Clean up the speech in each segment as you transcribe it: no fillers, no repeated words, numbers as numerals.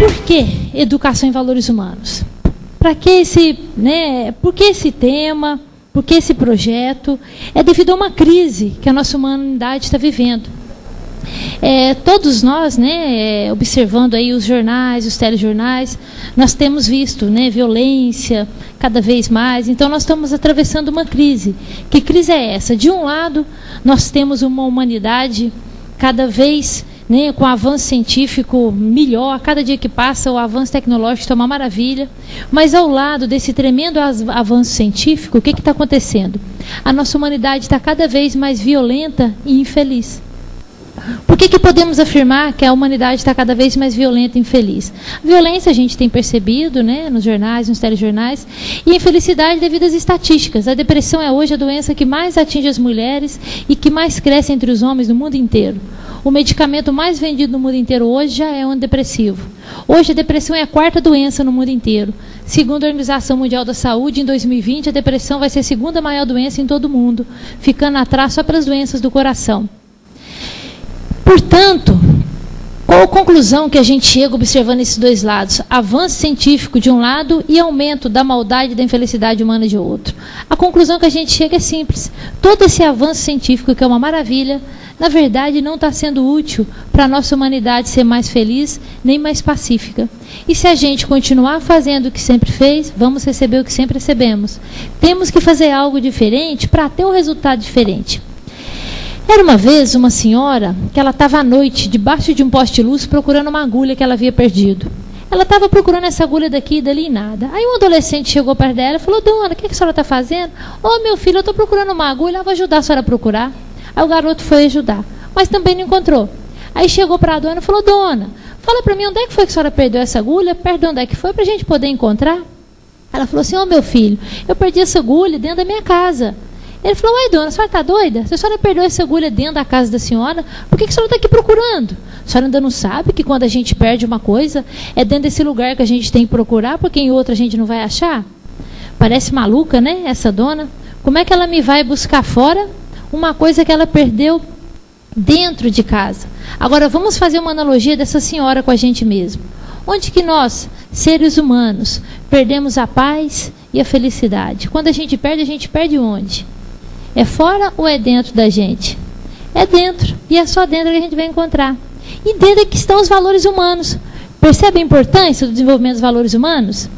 Por que educação em valores humanos? Para que esse, por que esse tema? Por que esse projeto? É devido a uma crise que a nossa humanidade está vivendo. Todos nós, observando aí os jornais, os telejornais, nós temos visto, violência cada vez mais. Então nós estamos atravessando uma crise. Que crise é essa? De um lado, nós temos uma humanidade cada vez com o avanço científico melhor, cada dia que passa o avanço tecnológico está uma maravilha, mas ao lado desse tremendo avanço científico, o que está acontecendo? A nossa humanidade está cada vez mais violenta e infeliz. Por que podemos afirmar que a humanidade está cada vez mais violenta e infeliz? A violência a gente tem percebido nos jornais, nos telejornais, e a infelicidade devido às estatísticas. A depressão é hoje a doença que mais atinge as mulheres e que mais cresce entre os homens no mundo inteiro. O medicamento mais vendido no mundo inteiro hoje já é um antidepressivo. Hoje a depressão é a 4ª doença no mundo inteiro. Segundo a Organização Mundial da Saúde, em 2020 a depressão vai ser a 2ª maior doença em todo o mundo, ficando atrás só pelas doenças do coração. Portanto, qual a conclusão que a gente chega observando esses dois lados? Avanço científico de um lado e aumento da maldade e da infelicidade humana de outro. A conclusão que a gente chega é simples. Todo esse avanço científico, que é uma maravilha, na verdade não está sendo útil para a nossa humanidade ser mais feliz, nem mais pacífica. E se a gente continuar fazendo o que sempre fez, vamos receber o que sempre recebemos. Temos que fazer algo diferente para ter um resultado diferente. Era uma vez uma senhora que ela estava à noite, debaixo de um poste de luz, procurando uma agulha que ela havia perdido. Ela estava procurando essa agulha daqui e dali e nada. Aí um adolescente chegou perto dela e falou: dona, o que a senhora está fazendo? Meu filho, eu estou procurando uma agulha, eu vou ajudar a senhora a procurar. Aí o garoto foi ajudar, mas também não encontrou. Aí chegou para a dona e falou: dona, fala para mim, onde é que foi que a senhora perdeu essa agulha? Perto de onde é que foi, para a gente poder encontrar? Ela falou assim: meu filho, eu perdi essa agulha dentro da minha casa. Ele falou: uai, dona, a senhora está doida? Se a senhora perdeu essa agulha dentro da casa da senhora, por que a senhora está aqui procurando? A senhora ainda não sabe que quando a gente perde uma coisa, é dentro desse lugar que a gente tem que procurar, porque em outra a gente não vai achar? Parece maluca, essa dona? Como é que ela me vai buscar fora uma coisa que ela perdeu dentro de casa? Agora, vamos fazer uma analogia dessa senhora com a gente mesmo. Onde que nós, seres humanos, perdemos a paz e a felicidade? Quando a gente perde onde? É fora ou é dentro da gente? É dentro. E é só dentro que a gente vai encontrar. E dentro é que estão os valores humanos. Percebe a importância do desenvolvimento dos valores humanos?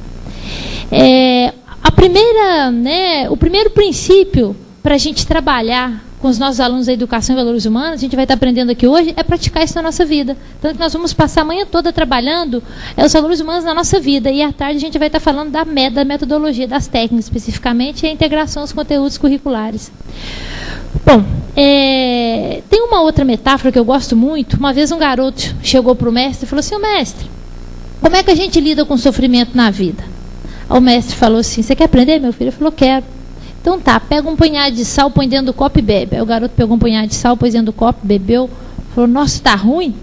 O primeiro princípio para a gente trabalhar com os nossos alunos da educação e valores humanos, a gente vai estar aprendendo aqui hoje, é praticar isso na nossa vida. Tanto que nós vamos passar a manhã toda trabalhando os valores humanos na nossa vida. E à tarde a gente vai estar falando da metodologia, das técnicas especificamente, e a integração dos conteúdos curriculares. Bom, tem uma outra metáfora que eu gosto muito. Uma vez um garoto chegou para o mestre e falou assim: mestre, como é que a gente lida com o sofrimento na vida? O mestre falou assim: você quer aprender, meu filho? Ele falou: quero. Então tá, pega um punhado de sal, põe dentro do copo e bebe. Aí o garoto pegou um punhado de sal, pôs dentro do copo, bebeu, falou: nossa, tá ruim?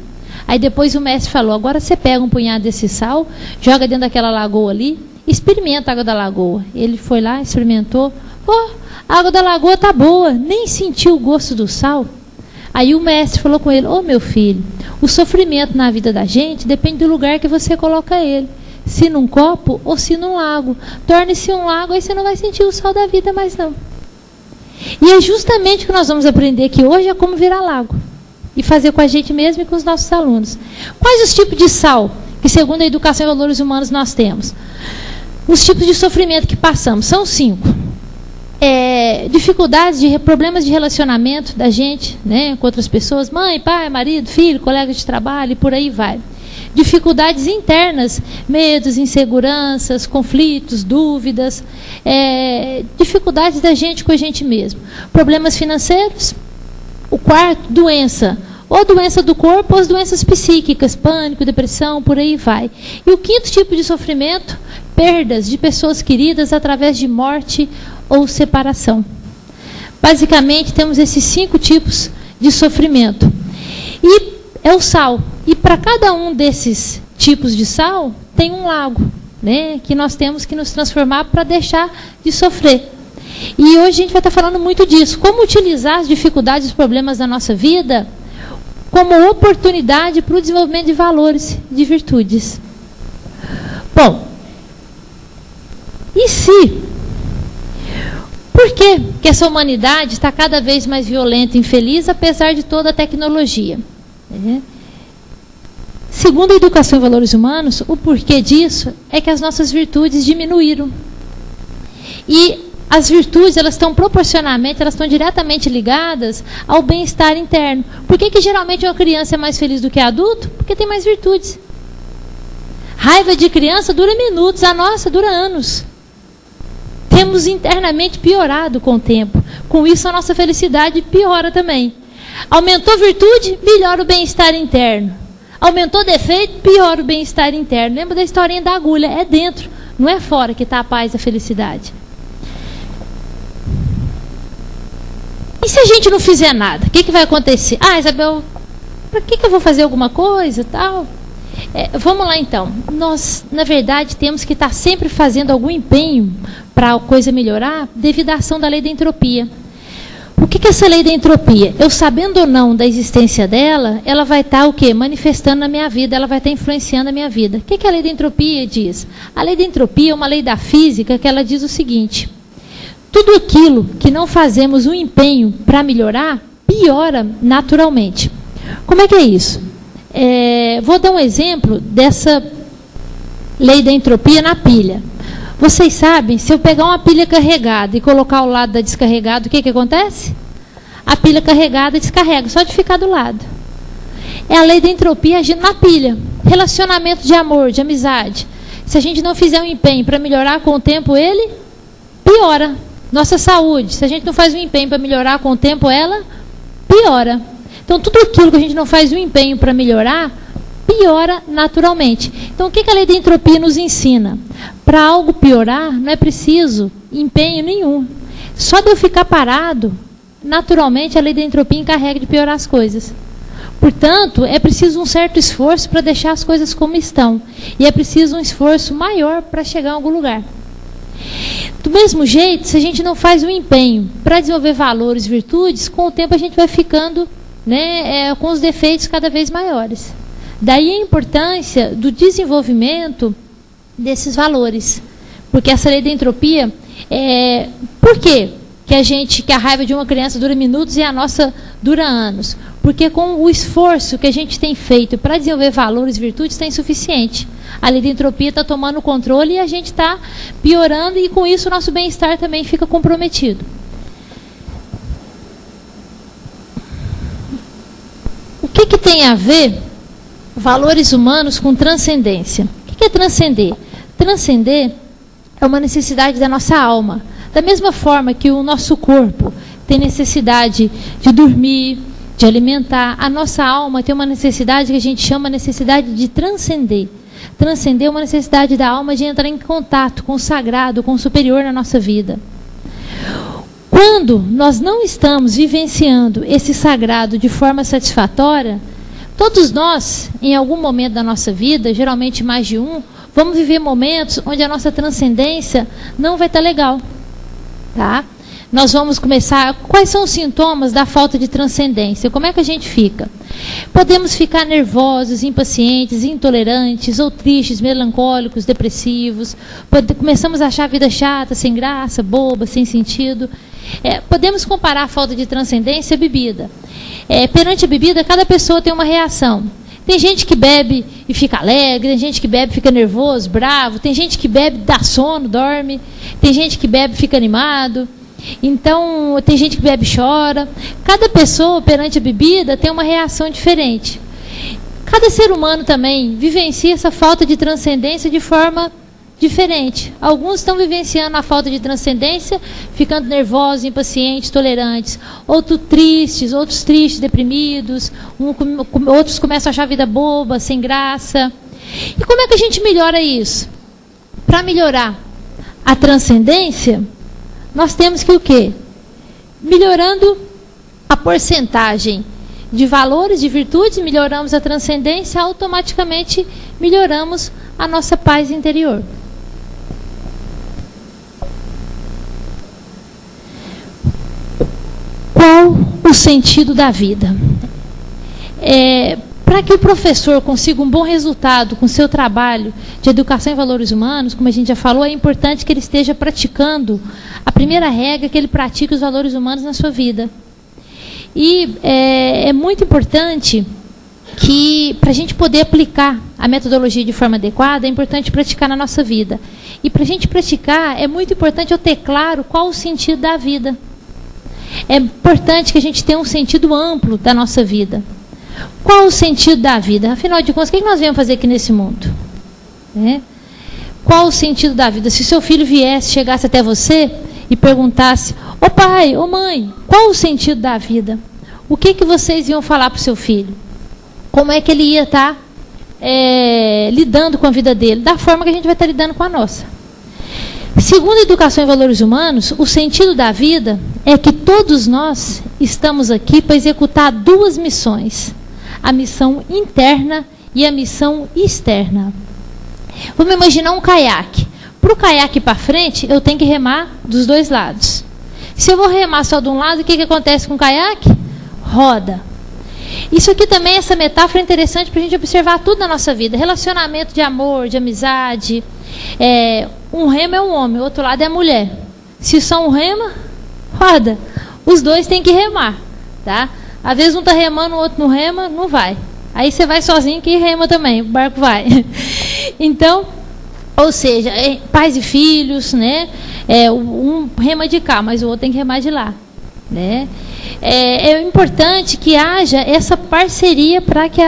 Aí depois o mestre falou: agora você pega um punhado desse sal, joga dentro daquela lagoa ali, experimenta a água da lagoa. Ele foi lá, experimentou, a água da lagoa tá boa, nem sentiu o gosto do sal. Aí o mestre falou com ele: meu filho, o sofrimento na vida da gente depende do lugar que você coloca ele. Se num copo ou se num lago. Torne-se um lago, aí você não vai sentir o sal da vida mais não. E é justamente o que nós vamos aprender aqui hoje, é como virar lago. E fazer com a gente mesmo e com os nossos alunos. Quais os tipos de sal que, segundo a educação e valores humanos, nós temos? Os tipos de sofrimento que passamos são 5. Dificuldades, problemas de relacionamento da gente, com outras pessoas, mãe, pai, marido, filho, colega de trabalho, e por aí vai. Dificuldades internas, medos, inseguranças, conflitos, dúvidas, dificuldades da gente com a gente mesmo. Problemas financeiros. O 4, doença. Ou doença do corpo, ou as doenças psíquicas, pânico, depressão, por aí vai. E o 5º tipo de sofrimento, perdas de pessoas queridas através de morte ou separação. Basicamente, temos esses 5 tipos de sofrimento. E é o sal. E para cada um desses tipos de sal, tem um lago, que nós temos que nos transformar para deixar de sofrer. E hoje a gente vai estar falando muito disso. Como utilizar as dificuldades e os problemas da nossa vida como oportunidade para o desenvolvimento de valores, de virtudes. Bom, e se? Por que que essa humanidade está cada vez mais violenta e infeliz, apesar de toda a tecnologia? Segundo a Educação e Valores Humanos, o porquê disso é que as nossas virtudes diminuíram. E as virtudes, elas estão proporcionalmente, elas estão diretamente ligadas ao bem-estar interno. Por que geralmente uma criança é mais feliz do que adulto? Porque tem mais virtudes. Raiva de criança dura minutos, a nossa dura anos. Temos internamente piorado com o tempo. Com isso, a nossa felicidade piora também. Aumentou virtude, melhora o bem-estar interno. Aumentou defeito, piora o bem-estar interno. Lembra da historinha da agulha? É dentro, não é fora que está a paz e a felicidade. E se a gente não fizer nada? O que vai acontecer? Ah, Isabel, para que eu vou fazer alguma coisa? Tal? Vamos lá então. Nós, na verdade, temos que estar sempre fazendo algum empenho para a coisa melhorar devido à ação da lei da entropia. O que é essa lei da entropia? Eu sabendo ou não da existência dela, ela vai estar o quê? Manifestando na minha vida, ela vai estar influenciando a minha vida. O que a lei da entropia diz? A lei da entropia é uma lei da física que ela diz o seguinte: tudo aquilo que não fazemos um empenho para melhorar, piora naturalmente. Como é que é isso? Vou dar um exemplo dessa lei da entropia na pilha. Vocês sabem, se eu pegar uma pilha carregada e colocar ao lado da descarregada, o que acontece? A pilha carregada descarrega, só de ficar do lado. É a lei da entropia agindo na pilha. Relacionamento de amor, de amizade. Se a gente não fizer um empenho para melhorar com o tempo, ele piora. Nossa saúde, se a gente não faz um empenho para melhorar com o tempo, ela piora. Então, tudo aquilo que a gente não faz um empenho para melhorar, piora naturalmente. Então, o que a lei da entropia nos ensina? Para algo piorar, não é preciso empenho nenhum. Só de eu ficar parado, naturalmente, a lei da entropia encarrega de piorar as coisas. Portanto, é preciso um certo esforço para deixar as coisas como estão. E é preciso um esforço maior para chegar a algum lugar. Do mesmo jeito, se a gente não faz um empenho para desenvolver valores e virtudes, com o tempo a gente vai ficando com os defeitos cada vez maiores. Daí a importância do desenvolvimento desses valores. Porque essa lei da entropia, por quê? Que a raiva de uma criança dura minutos e a nossa dura anos. Porque com o esforço que a gente tem feito para desenvolver valores e virtudes, está insuficiente. A lei da entropia está tomando o controle e a gente está piorando, e com isso o nosso bem-estar também fica comprometido. O que tem a ver valores humanos com transcendência? O que é transcender? Transcender é uma necessidade da nossa alma. Da mesma forma que o nosso corpo tem necessidade de dormir, de alimentar, a nossa alma tem uma necessidade que a gente chama necessidade de transcender. Transcender é uma necessidade da alma de entrar em contato com o sagrado, com o superior na nossa vida. Quando nós não estamos vivenciando esse sagrado de forma satisfatória, todos nós, em algum momento da nossa vida, geralmente mais de um, vamos viver momentos onde a nossa transcendência não vai estar legal. Tá? Nós vamos começar... Quais são os sintomas da falta de transcendência? Como é que a gente fica? Podemos ficar nervosos, impacientes, intolerantes, ou tristes, melancólicos, depressivos. Começamos a achar a vida chata, sem graça, boba, sem sentido. Podemos comparar a falta de transcendência à bebida. Perante a bebida, cada pessoa tem uma reação. Tem gente que bebe e fica alegre, tem gente que bebe e fica nervoso, bravo, tem gente que bebe, dá sono, dorme, tem gente que bebe e fica animado. Então, tem gente que bebe e chora. Cada pessoa, perante a bebida, tem uma reação diferente. Cada ser humano também vivencia essa falta de transcendência de forma diferente. Alguns estão vivenciando a falta de transcendência, ficando nervosos, impacientes, tolerantes. Outros tristes, deprimidos. Outros começam a achar a vida boba, sem graça. E como é que a gente melhora isso? Para melhorar a transcendência, nós temos que o quê? Melhorando a porcentagem de valores, de virtudes, melhoramos a transcendência, automaticamente melhoramos a nossa paz interior. Qual o sentido da vida? para que o professor consiga um bom resultado com seu trabalho de educação em valores humanos, como a gente já falou, é importante que ele esteja praticando. A primeira regra é que ele pratique os valores humanos na sua vida. E é muito importante que, para a gente poder aplicar a metodologia de forma adequada, é importante praticar na nossa vida. E para a gente praticar, é muito importante eu ter claro qual o sentido da vida. É importante que a gente tenha um sentido amplo da nossa vida. Qual o sentido da vida? Afinal de contas, o que nós viemos fazer aqui nesse mundo? Qual o sentido da vida? Se seu filho viesse, chegasse até você e perguntasse: ô pai, ô mãe, qual o sentido da vida? O que vocês iam falar para o seu filho? Como é que ele ia estar lidando com a vida dele? Da forma que a gente vai estar lidando com a nossa. Segundo a Educação em Valores Humanos, o sentido da vida é que todos nós estamos aqui para executar duas missões: a missão interna e a missão externa. Vamos imaginar um caiaque. Para o caiaque ir para frente, eu tenho que remar dos dois lados. Se eu vou remar só de um lado, o que acontece com o caiaque? Roda. Isso aqui também, essa metáfora é interessante para a gente observar tudo na nossa vida. Relacionamento de amor, de amizade. Um remo é um homem, o outro lado é a mulher. Se só um rema, roda. Os dois têm que remar. Tá? Às vezes um está remando, o outro não rema, não vai. Aí você vai sozinho que rema também, o barco vai. Então, ou seja, pais e filhos, né? Um rema de cá, mas o outro tem que remar de lá. Né? É importante que haja essa parceria para que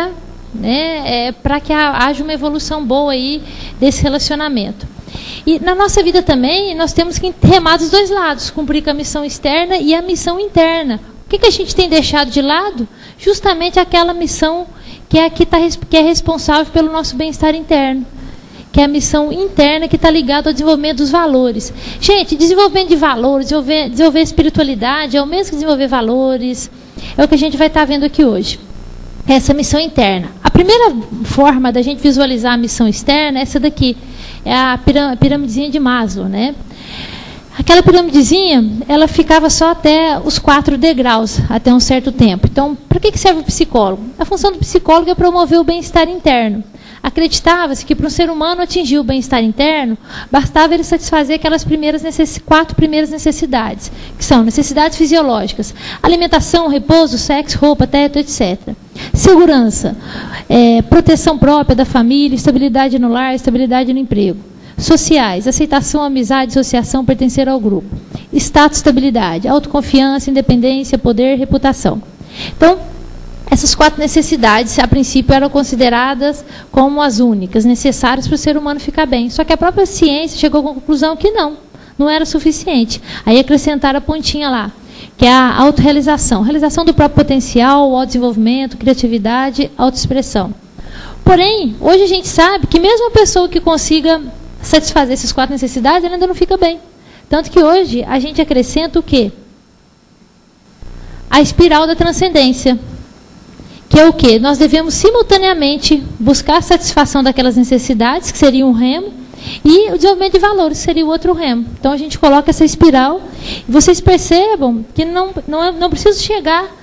haja uma evolução boa aí desse relacionamento. E na nossa vida também, nós temos que remar dos dois lados, cumprir com a missão externa e a missão interna. O que a gente tem deixado de lado? Justamente aquela missão que é responsável pelo nosso bem-estar interno, que é a missão interna que está ligada ao desenvolvimento dos valores. Gente, desenvolvimento de valores, desenvolver espiritualidade é o mesmo que desenvolver valores, é o que a gente vai estar vendo aqui hoje. Essa missão interna. A primeira forma da gente visualizar a missão externa é essa daqui, é a piramidezinha de Maslow, né? Aquela piramidezinha, ela ficava só até os 4 degraus, até um certo tempo. Então, para que serve o psicólogo? A função do psicólogo é promover o bem-estar interno. Acreditava-se que para um ser humano atingir o bem-estar interno, bastava ele satisfazer aquelas 4 primeiras necessidades, que são necessidades fisiológicas: alimentação, repouso, sexo, roupa, teto, etc. Segurança, proteção própria da família, estabilidade no lar, estabilidade no emprego. Sociais, aceitação, amizade, associação, pertencer ao grupo. Status, estabilidade, autoconfiança, independência, poder, reputação. Então, essas 4 necessidades, a princípio, eram consideradas como as únicas necessárias para o ser humano ficar bem. Só que a própria ciência chegou à conclusão que não era suficiente. Aí acrescentaram a pontinha lá, que é a autorrealização. Realização do próprio potencial, autodesenvolvimento, criatividade, autoexpressão. Porém, hoje a gente sabe que mesmo a pessoa que consiga satisfazer essas 4 necessidades, ela ainda não fica bem. Tanto que hoje a gente acrescenta o quê? A espiral da transcendência. Que é o quê? Nós devemos simultaneamente buscar a satisfação daquelas necessidades, que seria um remo, e o desenvolvimento de valores, que seria o outro remo. Então a gente coloca essa espiral, e vocês percebam que não preciso chegar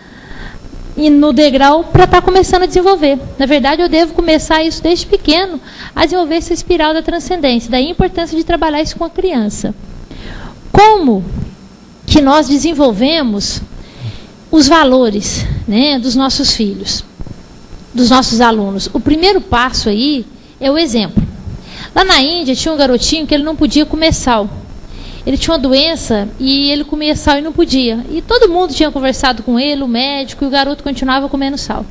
no degrau para estar começando a desenvolver. Na verdade, eu devo começar isso desde pequeno, a desenvolver essa espiral da transcendência. Daí a importância de trabalhar isso com a criança. Como que nós desenvolvemos os valores, né, dos nossos filhos, dos nossos alunos? O primeiro passo aí é o exemplo. Lá na Índia tinha um garotinho que ele não podia comer sal. Ele tinha uma doença e ele comia sal e não podia. E todo mundo tinha conversado com ele, o médico, e o garoto continuava comendo sal.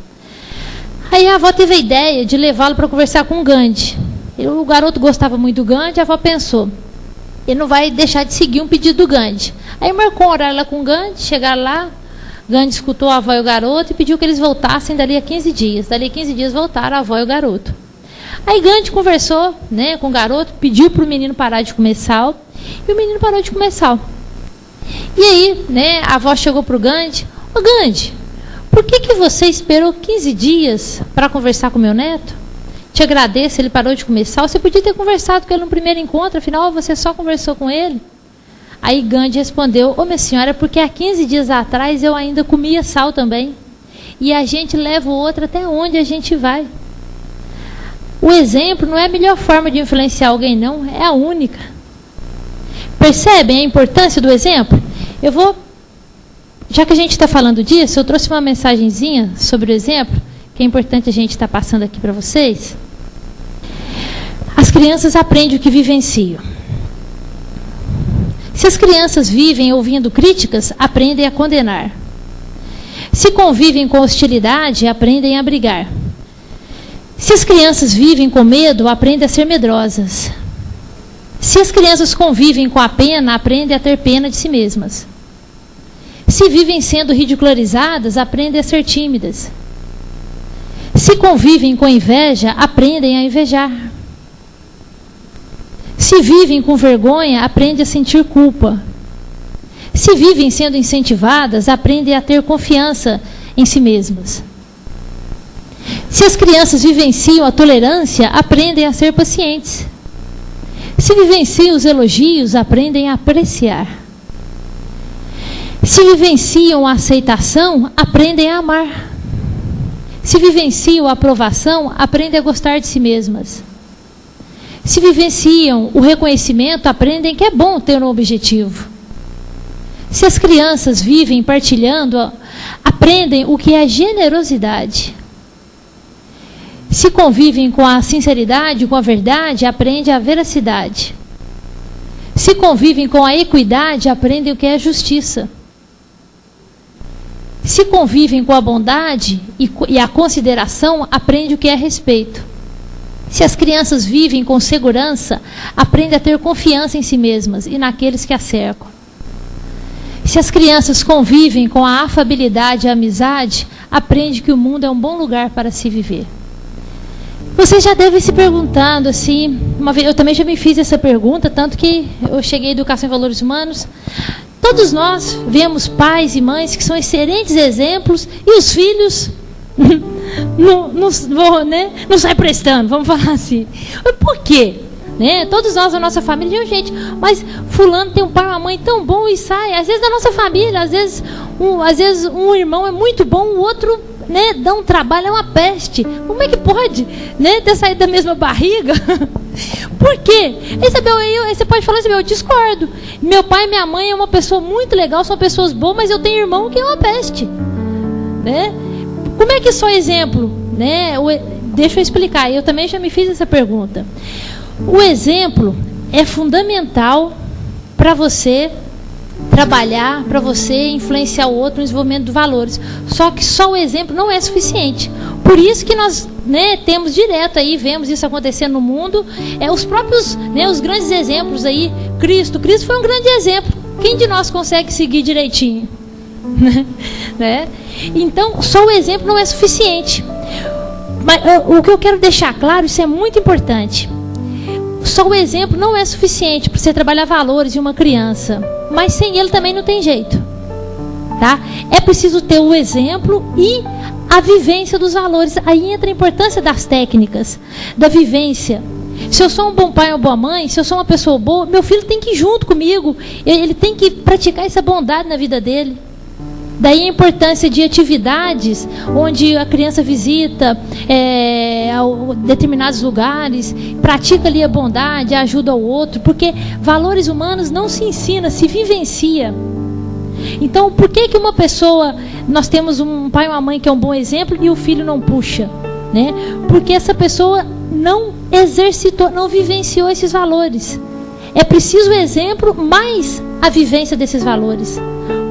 Aí a avó teve a ideia de levá-lo para conversar com o Gandhi. O garoto gostava muito do Gandhi, a avó pensou: ele não vai deixar de seguir um pedido do Gandhi. Aí marcou um horário lá com o Gandhi, chegaram lá, Gandhi escutou a avó e o garoto e pediu que eles voltassem dali a 15 dias. Dali a 15 dias voltaram a avó e o garoto. Aí Gandhi conversou, né, com o garoto, pediu para o menino parar de comer sal, e o menino parou de comer sal. E aí, né, a avó chegou para o Gandhi: ô Gandhi, por que você esperou 15 dias para conversar com meu neto? Te agradeço, ele parou de comer sal. Você podia ter conversado com ele no primeiro encontro, afinal você só conversou com ele. Aí Gandhi respondeu: ô minha senhora, porque há 15 dias atrás eu ainda comia sal também. e a gente leva o outro até onde a gente vai. O exemplo não é a melhor forma de influenciar alguém, não, é a única. Percebem a importância do exemplo? Já que a gente está falando disso, eu trouxe uma mensagenzinha sobre o exemplo, que é importante a gente estar passando aqui para vocês. As crianças aprendem o que vivenciam. Se as crianças vivem ouvindo críticas, aprendem a condenar. Se convivem com hostilidade, aprendem a brigar. Se as crianças vivem com medo, aprendem a ser medrosas. Se as crianças convivem com a pena, aprendem a ter pena de si mesmas. Se vivem sendo ridicularizadas, aprendem a ser tímidas. Se convivem com inveja, aprendem a invejar. Se vivem com vergonha, aprendem a sentir culpa. Se vivem sendo incentivadas, aprendem a ter confiança em si mesmas. Se as crianças vivenciam a tolerância, aprendem a ser pacientes. Se vivenciam os elogios, aprendem a apreciar. Se vivenciam a aceitação, aprendem a amar. Se vivenciam a aprovação, aprendem a gostar de si mesmas. Se vivenciam o reconhecimento, aprendem que é bom ter um objetivo. Se as crianças vivem partilhando, aprendem o que é generosidade. Se convivem com a sinceridade, com a verdade, aprendem a veracidade. Se convivem com a equidade, aprendem o que é justiça. Se convivem com a bondade e a consideração, aprendem o que é respeito. Se as crianças vivem com segurança, aprendem a ter confiança em si mesmas e naqueles que a cercam. Se as crianças convivem com a afabilidade e a amizade, aprendem que o mundo é um bom lugar para se viver. Vocês já devem se perguntando assim, uma vez, eu também já me fiz essa pergunta, tanto que eu cheguei à Educação em Valores Humanos. Todos nós vemos pais e mães que são excelentes exemplos e os filhos não saem prestando, vamos falar assim. Por quê? Todos nós, a nossa família, gente, mas fulano tem um pai e uma mãe tão bom e sai, às vezes da nossa família, às vezes um irmão é muito bom, o outro dá um trabalho, é uma peste. Como é que pode ter saído da mesma barriga? Por quê? Aí você pode falar assim, eu discordo. Meu pai e minha mãe é uma pessoa muito legal, são pessoas boas, mas eu tenho irmão que é uma peste. Como é que só exemplo? Deixa eu explicar, eu também já me fiz essa pergunta. O exemplo é fundamental para você trabalhar, para você influenciar o outro no desenvolvimento de valores. Só que só o exemplo não é suficiente. Por isso que nós temos direto aí, vemos isso acontecendo no mundo, os próprios, os grandes exemplos aí. Cristo foi um grande exemplo. Quem de nós consegue seguir direitinho? Então, só o exemplo não é suficiente. Mas o que eu quero deixar claro, isso é muito importante. Só o exemplo não é suficiente para você trabalhar valores em uma criança. Mas sem ele também não tem jeito. Tá? É preciso ter o exemplo e a vivência dos valores. Aí entra a importância das técnicas, da vivência. Se eu sou um bom pai ou uma boa mãe, se eu sou uma pessoa boa, meu filho tem que ir junto comigo. Ele tem que praticar essa bondade na vida dele. Daí a importância de atividades onde a criança visita determinados lugares, pratica ali a bondade, ajuda o outro, porque valores humanos não se ensina, se vivencia. Então, por que uma pessoa, nós temos um pai e uma mãe que é um bom exemplo e o filho não puxa? Porque essa pessoa não exercitou, não vivenciou esses valores. É preciso o exemplo, mais a vivência desses valores.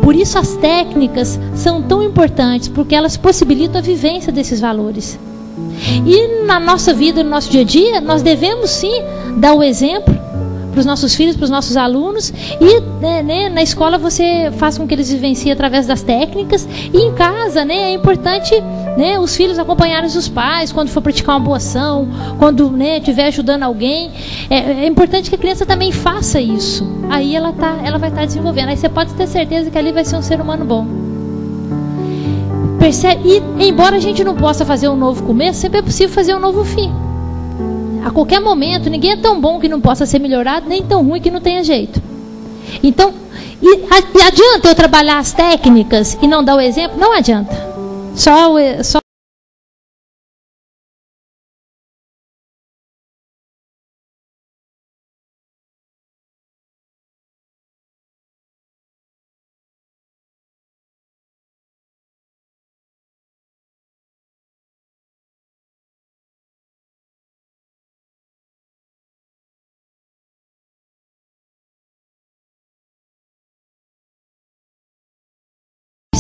Por isso as técnicas são tão importantes, porque elas possibilitam a vivência desses valores. E na nossa vida, no nosso dia a dia, nós devemos sim dar o exemplo para os nossos filhos, para os nossos alunos. E na escola você faz com que eles vivenciem através das técnicas. E em casa é importante os filhos acompanharem os pais quando for praticar uma boa ação, quando estiver ajudando alguém. É importante que a criança também faça isso. Aí ela vai estar desenvolvendo. Aí você pode ter certeza que ali vai ser um ser humano bom. Percebe? E embora a gente não possa fazer um novo começo, sempre é possível fazer um novo fim. A qualquer momento, ninguém é tão bom que não possa ser melhorado, nem tão ruim que não tenha jeito. Então, e adianta eu trabalhar as técnicas e não dar o exemplo? Não adianta. Só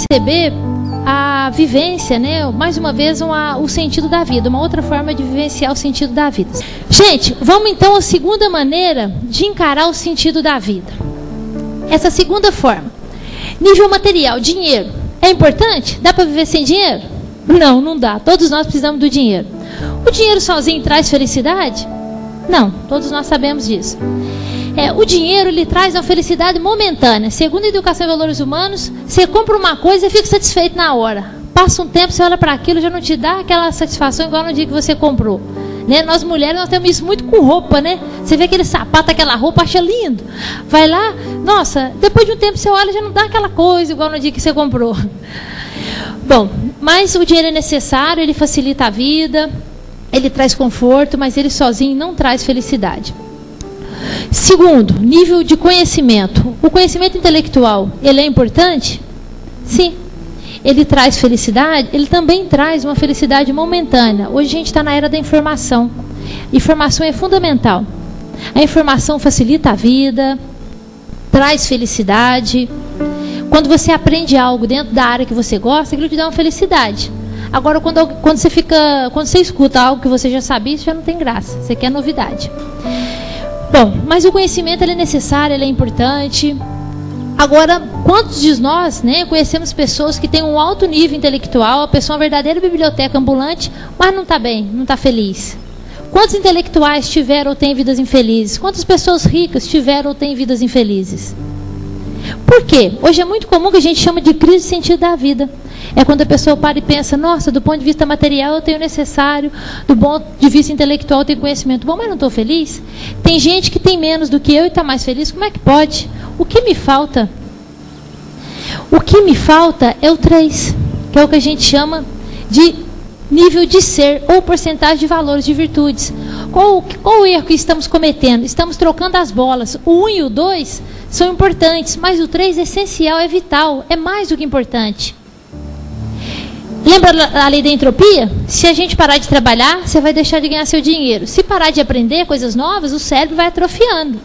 perceber a vivência, né? Mais uma vez, o sentido da vida, uma outra forma de vivenciar o sentido da vida. Gente, vamos então à segunda maneira de encarar o sentido da vida. Essa segunda forma, nível material, dinheiro. É importante? Dá para viver sem dinheiro? Não, não dá. Todos nós precisamos do dinheiro. O dinheiro sozinho traz felicidade? Não, todos nós sabemos disso. O dinheiro lhe traz uma felicidade momentânea. Segundo a Educação e Valores Humanos, você compra uma coisa e fica satisfeito na hora. Passa um tempo, você olha para aquilo, já não te dá aquela satisfação igual no dia que você comprou. Né? Nós mulheres, nós temos isso muito com roupa, né? Você vê aquele sapato, aquela roupa, acha lindo. Vai lá, nossa, depois de um tempo você olha, já não dá aquela coisa igual no dia que você comprou. Bom, mas o dinheiro é necessário, ele facilita a vida, ele traz conforto, mas ele sozinho não traz felicidade. Segundo, nível de conhecimento. O conhecimento intelectual, ele é importante? Sim. Ele traz felicidade? Ele também traz uma felicidade momentânea. Hoje a gente está na era da informação. Informação é fundamental. A informação facilita a vida, traz felicidade. Quando você aprende algo dentro da área que você gosta, aquilo te dá uma felicidade. Agora, quando você escuta algo que você já sabia, isso já não tem graça. Você quer novidade. Bom, mas o conhecimento ele é necessário, ele é importante. Agora, quantos de nós, né, conhecemos pessoas que têm um alto nível intelectual, a pessoa é uma verdadeira biblioteca ambulante, mas não está bem, não está feliz? Quantos intelectuais tiveram ou têm vidas infelizes? Quantas pessoas ricas tiveram ou têm vidas infelizes? Por quê? Hoje é muito comum que a gente chama de crise de sentido da vida. É quando a pessoa para e pensa, nossa, do ponto de vista material eu tenho o necessário, do ponto de vista intelectual eu tenho conhecimento. Bom, mas não estou feliz? Tem gente que tem menos do que eu e está mais feliz. Como é que pode? O que me falta? O que me falta é o 3, que é o que a gente chama de nível de ser ou porcentagem de valores de virtudes. Qual o erro que estamos cometendo? Estamos trocando as bolas. O 1 e o 2 são importantes, mas o 3 é essencial, é vital, é mais do que importante. Lembra a lei da entropia? Se a gente parar de trabalhar, você vai deixar de ganhar seu dinheiro. Se parar de aprender coisas novas, o cérebro vai atrofiando.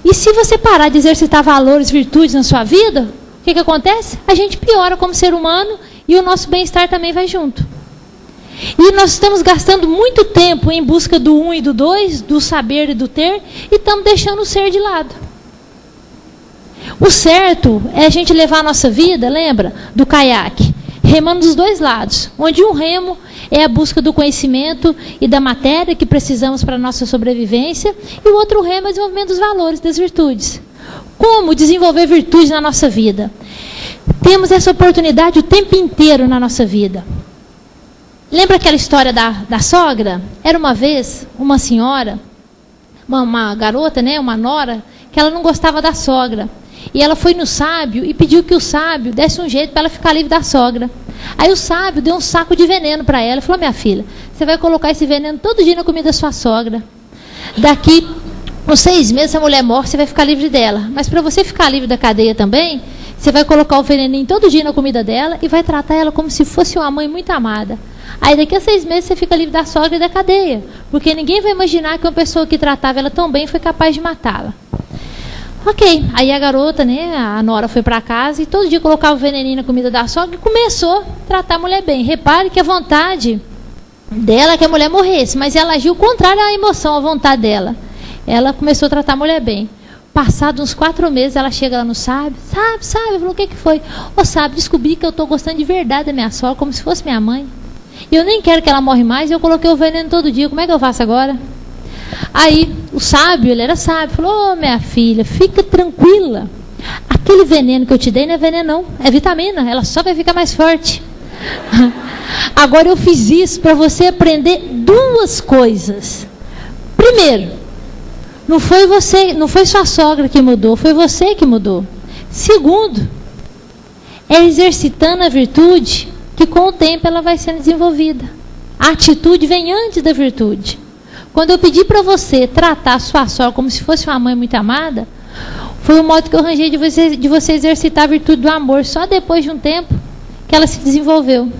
E se você parar de exercitar valores, virtudes na sua vida, o que acontece? A gente piora como ser humano e o nosso bem-estar também vai junto. E nós estamos gastando muito tempo em busca do 1 e do 2, do saber e do ter, e estamos deixando o ser de lado. O certo é a gente levar a nossa vida, lembra, do caiaque, remando dos dois lados, onde um remo é a busca do conhecimento e da matéria que precisamos para a nossa sobrevivência, e o outro remo é o desenvolvimento dos valores, das virtudes. Como desenvolver virtudes na nossa vida? Temos essa oportunidade o tempo inteiro na nossa vida. Lembra aquela história da sogra? Era uma vez uma senhora, uma garota, né, uma nora, que ela não gostava da sogra. E ela foi no sábio e pediu que o sábio desse um jeito para ela ficar livre da sogra. Aí o sábio deu um saco de veneno para ela e falou, minha filha, você vai colocar esse veneno todo dia na comida da sua sogra. Daqui uns 6 meses a mulher morre, você vai ficar livre dela. Mas para você ficar livre da cadeia também, você vai colocar o veneninho todo dia na comida dela e vai tratar ela como se fosse uma mãe muito amada. Aí daqui a 6 meses você fica livre da sogra e da cadeia. Porque ninguém vai imaginar que uma pessoa que tratava ela tão bem foi capaz de matá-la. Ok, aí a garota, né, a nora foi para casa e todo dia colocava o veneninho na comida da sogra e começou a tratar a mulher bem. Repare que a vontade dela é que a mulher morresse, mas ela agiu contrário à emoção, à vontade dela. Ela começou a tratar a mulher bem. Passados uns 4 meses, ela chega lá no sábio, sábio, falou, o que foi? Ô sábio, descobri que eu estou gostando de verdade da minha sogra, como se fosse minha mãe. E eu nem quero que ela morre mais, eu coloquei o veneno todo dia, como é que eu faço agora? Aí, o sábio, ele era sábio, falou, ô minha filha, fica tranquila. Aquele veneno que eu te dei não é veneno não, é vitamina, ela só vai ficar mais forte. Agora eu fiz isso para você aprender 2 coisas. Primeiro, não foi você, não foi sua sogra que mudou, foi você que mudou. Segundo, é exercitando a virtude que com o tempo ela vai sendo desenvolvida. A atitude vem antes da virtude. Quando eu pedi para você tratar a sua sogra como se fosse uma mãe muito amada, foi o modo que eu arranjei de você exercitar a virtude do amor, só depois de um tempo que ela se desenvolveu.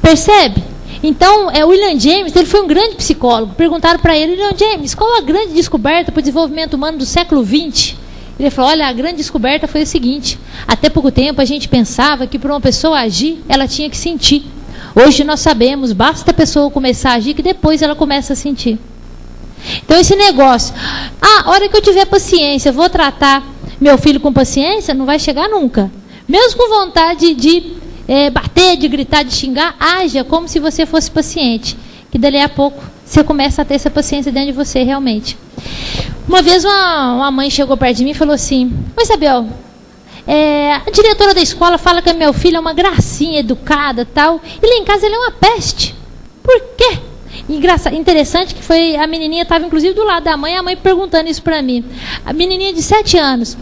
Percebe? Então, William James, ele foi um grande psicólogo. Perguntaram para ele: William James, qual a grande descoberta para o desenvolvimento humano do século XX? Ele falou: olha, a grande descoberta foi o seguinte: até pouco tempo a gente pensava que para uma pessoa agir, ela tinha que sentir. Hoje nós sabemos, basta a pessoa começar a agir que depois ela começa a sentir. Então esse negócio, a hora que eu tiver paciência, vou tratar meu filho com paciência, não vai chegar nunca. Mesmo com vontade de bater, de gritar, de xingar, haja como se você fosse paciente. Que dali a pouco você começa a ter essa paciência dentro de você realmente. Uma vez uma mãe chegou perto de mim e falou assim: oi, Isabel, a diretora da escola fala que meu filho é uma gracinha, educada, tal, e lá em casa ele é uma peste. Por quê? Interessante que foi, a menininha estava inclusive do lado da mãe, a mãe perguntando isso para mim. A menininha de 7 anos,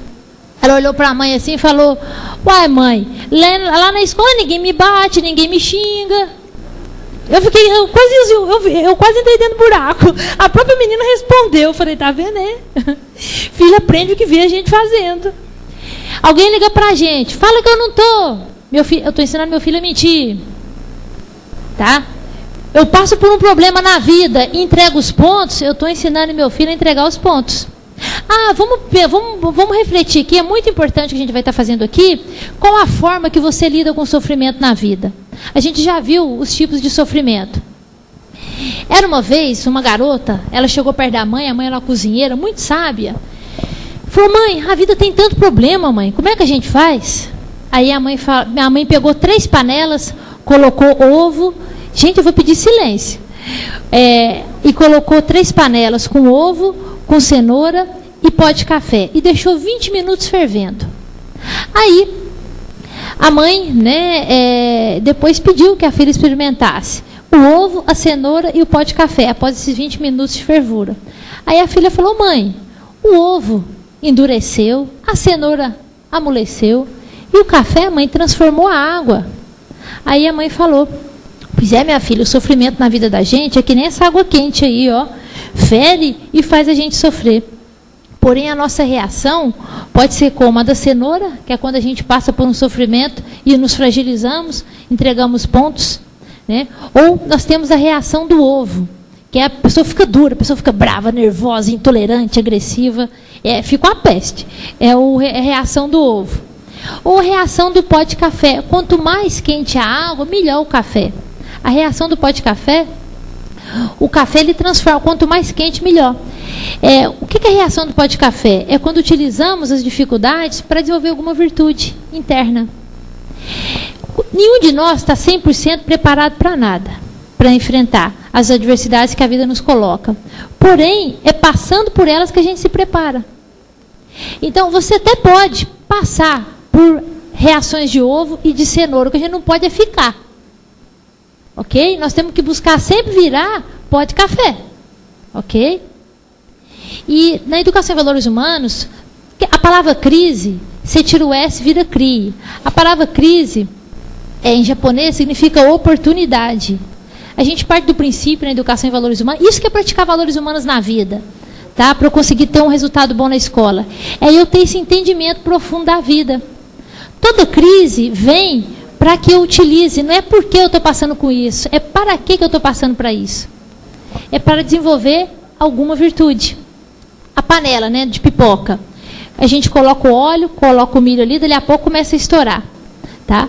ela olhou para a mãe assim e falou: uai, mãe, lá na escola ninguém me bate, ninguém me xinga. Eu quase entrei dentro do buraco. A própria menina respondeu. Eu falei: tá vendo, né? Filho, aprende o que vê a gente fazendo. Alguém liga pra gente, fala que eu não tô. Eu tô ensinando meu filho a mentir. Tá? Eu passo por um problema na vida e entrego os pontos, eu estou ensinando meu filho a entregar os pontos. Vamos refletir aqui, é muito importante o que a gente vai estar fazendo aqui, qual a forma que você lida com o sofrimento na vida. A gente já viu os tipos de sofrimento. Era uma vez uma garota, ela chegou perto da mãe, a mãe era uma cozinheira, muito sábia. Falou: mãe, a vida tem tanto problema, mãe, como é que a gente faz? Aí a mãe pegou 3 panelas, colocou ovo. Gente, eu vou pedir silêncio. E colocou 3 panelas com ovo, com cenoura e pó de café. E deixou 20 minutos fervendo. Aí, a mãe, depois pediu que a filha experimentasse o ovo, a cenoura e o pó de café, após esses 20 minutos de fervura. Aí a filha falou: mãe, o ovo endureceu, a cenoura amoleceu, e o café, mãe, transformou a água. Aí a mãe falou: pois é, minha filha, o sofrimento na vida da gente é que nem essa água quente aí, ó. Fere e faz a gente sofrer. Porém, a nossa reação pode ser como a da cenoura, que é quando a gente passa por um sofrimento e nos fragilizamos, entregamos pontos, né? Ou nós temos a reação do ovo, que a pessoa fica dura, a pessoa fica brava, nervosa, intolerante, agressiva. Fica uma peste. É a reação do ovo. Ou a reação do pó de café. Quanto mais quente a água, melhor o café. A reação do pó de café, o café ele transforma, quanto mais quente, melhor. O que é a reação do pó de café? É quando utilizamos as dificuldades para desenvolver alguma virtude interna. Nenhum de nós está 100% preparado para nada, para enfrentar as adversidades que a vida nos coloca. Porém, é passando por elas que a gente se prepara. Então, você até pode passar por reações de ovo e de cenoura, o que a gente não pode é ficar. Ok? Nós temos que buscar sempre virar pó de café. Ok? E na educação e valores humanos, a palavra crise, você tira o S, vira CRI. A palavra crise, em japonês, significa oportunidade. A gente parte do princípio na educação e valores humanos, isso que é praticar valores humanos na vida, tá? Para eu conseguir ter um resultado bom na escola. Eu ter esse entendimento profundo da vida. Toda crise vem para que eu utilize, não é porque eu estou passando com isso, é para que eu estou passando para isso. É para desenvolver alguma virtude. A panela, né, de pipoca. A gente coloca o óleo, coloca o milho ali, dali a pouco começa a estourar. Tá?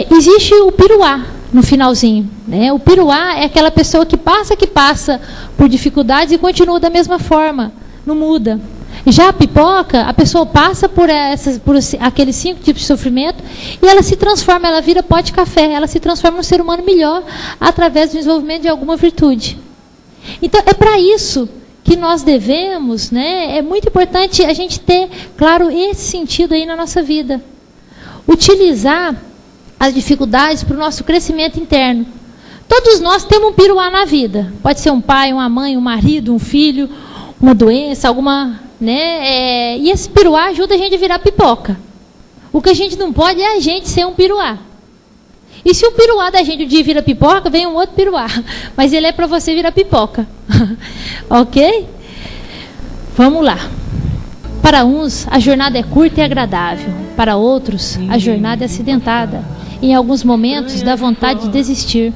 Existe o piruá no finalzinho. Né? O piruá é aquela pessoa que passa por dificuldades e continua da mesma forma, não muda. Já a pipoca, a pessoa passa por aqueles 5 tipos de sofrimento e ela se transforma, ela vira pó de café, ela se transforma num ser humano melhor através do desenvolvimento de alguma virtude. Então, é para isso que nós devemos, né? É muito importante a gente ter, claro, esse sentido aí na nossa vida. Utilizar as dificuldades para o nosso crescimento interno. Todos nós temos um piruá na vida. Pode ser um pai, uma mãe, um marido, um filho, uma doença, alguma... Né? E esse piruá ajuda a gente a virar pipoca. O que a gente não pode é a gente ser um piruá. E se o piruá da gente o dia vira pipoca, vem um outro piruá. Mas ele é para você virar pipoca. Ok? Vamos lá. Para uns, a jornada é curta e agradável. Para outros, a jornada é acidentada. Em alguns momentos, dá vontade de desistir.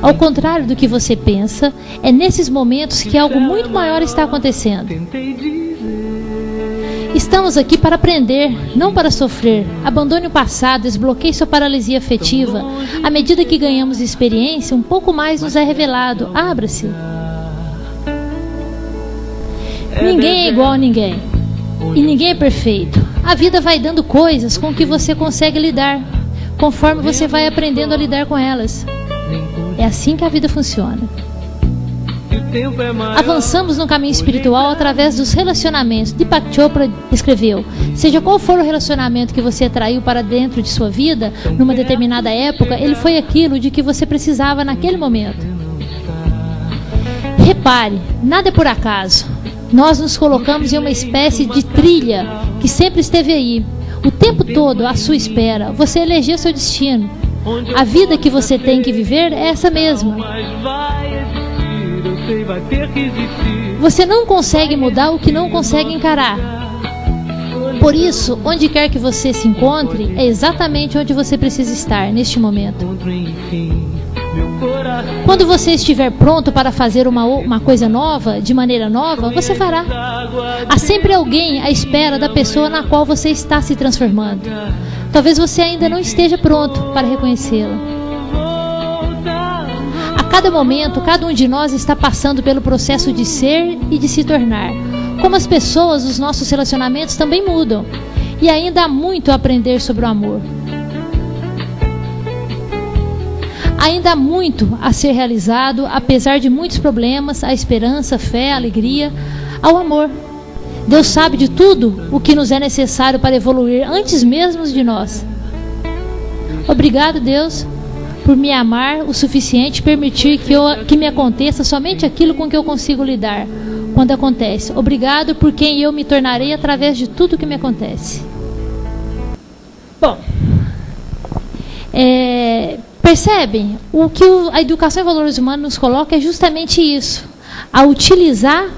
Ao contrário do que você pensa, é nesses momentos que algo muito maior está acontecendo. Estamos aqui para aprender, não para sofrer. Abandone o passado, desbloqueie sua paralisia afetiva. À medida que ganhamos experiência, um pouco mais nos é revelado. Abra-se. Ninguém é igual a ninguém. E ninguém é perfeito. A vida vai dando coisas com que você consegue lidar, conforme você vai aprendendo a lidar com elas. É assim que a vida funciona. Avançamos no caminho espiritual através dos relacionamentos. Deepak Chopra escreveu: seja qual for o relacionamento que você atraiu para dentro de sua vida, numa determinada época, ele foi aquilo de que você precisava naquele momento. Repare, nada é por acaso. Nós nos colocamos em uma espécie de trilha que sempre esteve aí, o tempo todo à sua espera. Você elegeu seu destino. A vida que você tem que viver é essa mesma. Você não consegue mudar o que não consegue encarar. Por isso, onde quer que você se encontre, é exatamente onde você precisa estar neste momento. Quando você estiver pronto para fazer uma coisa nova, de maneira nova, você fará. Há sempre alguém à espera da pessoa na qual você está se transformando. Talvez você ainda não esteja pronto para reconhecê-la. A cada momento, cada um de nós está passando pelo processo de ser e de se tornar. Como as pessoas, os nossos relacionamentos também mudam. E ainda há muito a aprender sobre o amor. Ainda há muito a ser realizado, apesar de muitos problemas, a esperança, a fé, a alegria, ao amor. Deus sabe de tudo o que nos é necessário para evoluir antes mesmo de nós. Obrigado, Deus, por me amar o suficiente, permitir que me aconteça somente aquilo com que eu consigo lidar quando acontece. Obrigado por quem eu me tornarei através de tudo que me acontece. Bom, percebem? O que a educação em valores humanos nos coloca é justamente isso, a utilizar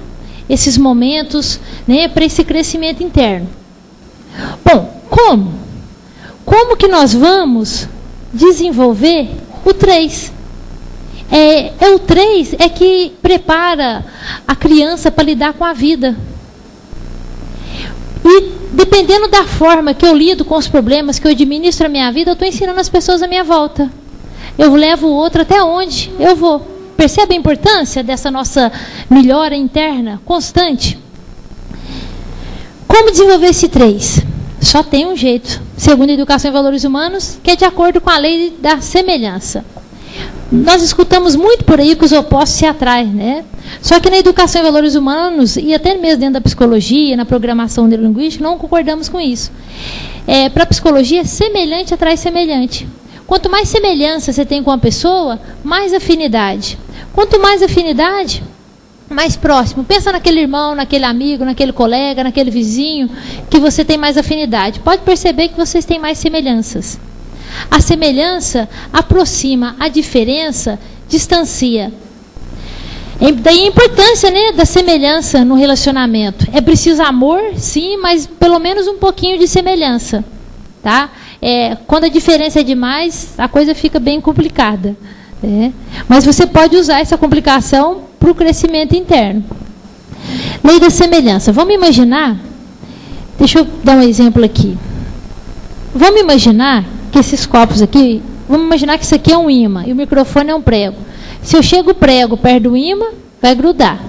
esses momentos, né, para esse crescimento interno. Bom, como? Como que nós vamos desenvolver o 3? O 3 é que prepara a criança para lidar com a vida. E dependendo da forma que eu lido com os problemas, que eu administro a minha vida, eu estou ensinando as pessoas à minha volta. Eu levo o outro até onde eu vou. Percebe a importância dessa nossa melhora interna constante? Como desenvolver esse 3? Só tem um jeito, segundo a Educação em Valores Humanos, que é de acordo com a lei da semelhança. Nós escutamos muito por aí que os opostos se atraem, né? Só que na Educação em Valores Humanos, e até mesmo dentro da psicologia, na programação neurolinguística, não concordamos com isso. Para a psicologia, semelhante atrai semelhante. Quanto mais semelhança você tem com a pessoa, mais afinidade. Quanto mais afinidade, mais próximo. Pensa naquele irmão, naquele amigo, naquele colega, naquele vizinho, que você tem mais afinidade. Pode perceber que vocês têm mais semelhanças. A semelhança aproxima, a diferença distancia. Daí a importância, né, da semelhança no relacionamento. É preciso amor, sim, mas pelo menos um pouquinho de semelhança. Tá? Quando a diferença é demais, a coisa fica bem complicada. Mas você pode usar essa complicação para o crescimento interno. Lei da semelhança. Vamos imaginar, deixa eu dar um exemplo aqui. Vamos imaginar que esses copos aqui, vamos imaginar que isso aqui é um ímã e o microfone é um prego. Se eu chego o prego perto do ímã, vai grudar.